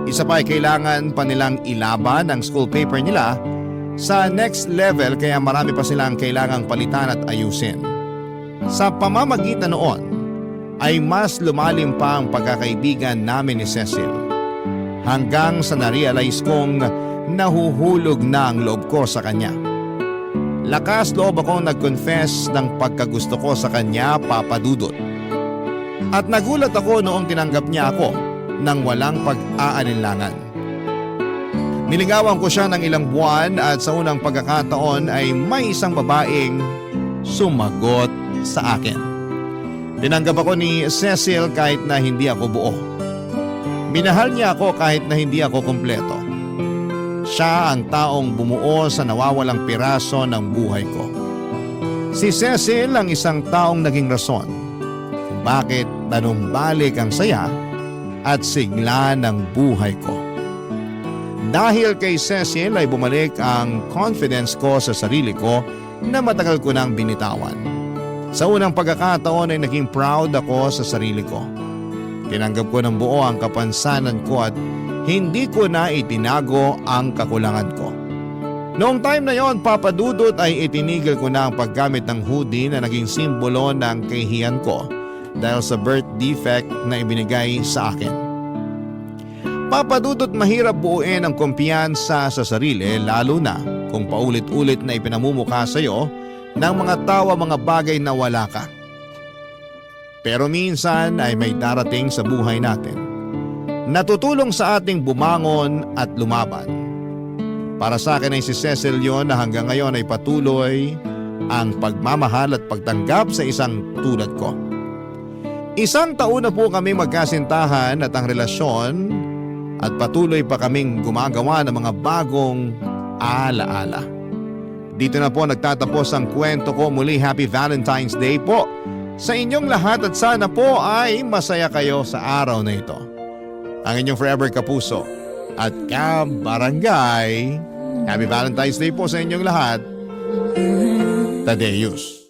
Isa pa ay kailangan pa nilang ilaban ang school paper nila sa next level kaya marami pa silang kailangang palitan at ayusin. Sa pamamagitan noon ay mas lumalim pa ang pagkakaibigan namin ni Cecil hanggang sa na-realize kong nahuhulog na ang loob ko sa kanya. Lakas loob akong nag-confess ng pagkagusto ko sa kanya, Papa Dudut. At nagulat ako noong tinanggap niya ako nang walang pag-aalinlangan. Niligawan ko siya ng ilang buwan at sa unang pagkakataon ay may isang babaeng sumagot sa akin. Tinanggap ako ni Cecil kahit na hindi ako buo. Minahal niya ako kahit na hindi ako kumpleto. Siya ang taong bumuo sa nawawalang piraso ng buhay ko. Si Cecil ang isang taong naging rason kung bakit tanumbalik ang saya at sigla ng buhay ko. Dahil kay Cecil ay bumalik ang confidence ko sa sarili ko na matagal ko nang binitawan. Sa unang pagkakataon ay naging proud ako sa sarili ko. Tinanggap ko ng buo ang kapansanan ko at hindi ko na itinago ang kakulangan ko. Noong time na yon, Papa Dudut, ay itinigil ko na ang paggamit ng hoodie na naging simbolo ng kahihiyan ko dahil sa birth defect na ibinigay sa akin. Papa Dudut, mahirap buuin ang kumpiyansa sa sarili lalo na kung paulit-ulit na ipinamumukha sa iyo ng mga tao mga bagay na wala ka. Pero minsan ay may darating sa buhay natin na tutulong sa ating bumangon at lumaban. Para sa akin ay si Cecil yon na hanggang ngayon ay patuloy ang pagmamahal at pagtanggap sa isang tulad ko. Isang taon na po kami magkasintahan at ang relasyon at patuloy pa kaming gumagawa ng mga bagong alaala. Dito na po nagtatapos ang kwento ko. Muli, Happy Valentine's Day po sa inyong lahat at sana po ay masaya kayo sa araw na ito. Ang inyong forever kapuso at kabarangay. Happy Valentine's Day po sa inyong lahat. Tadeus.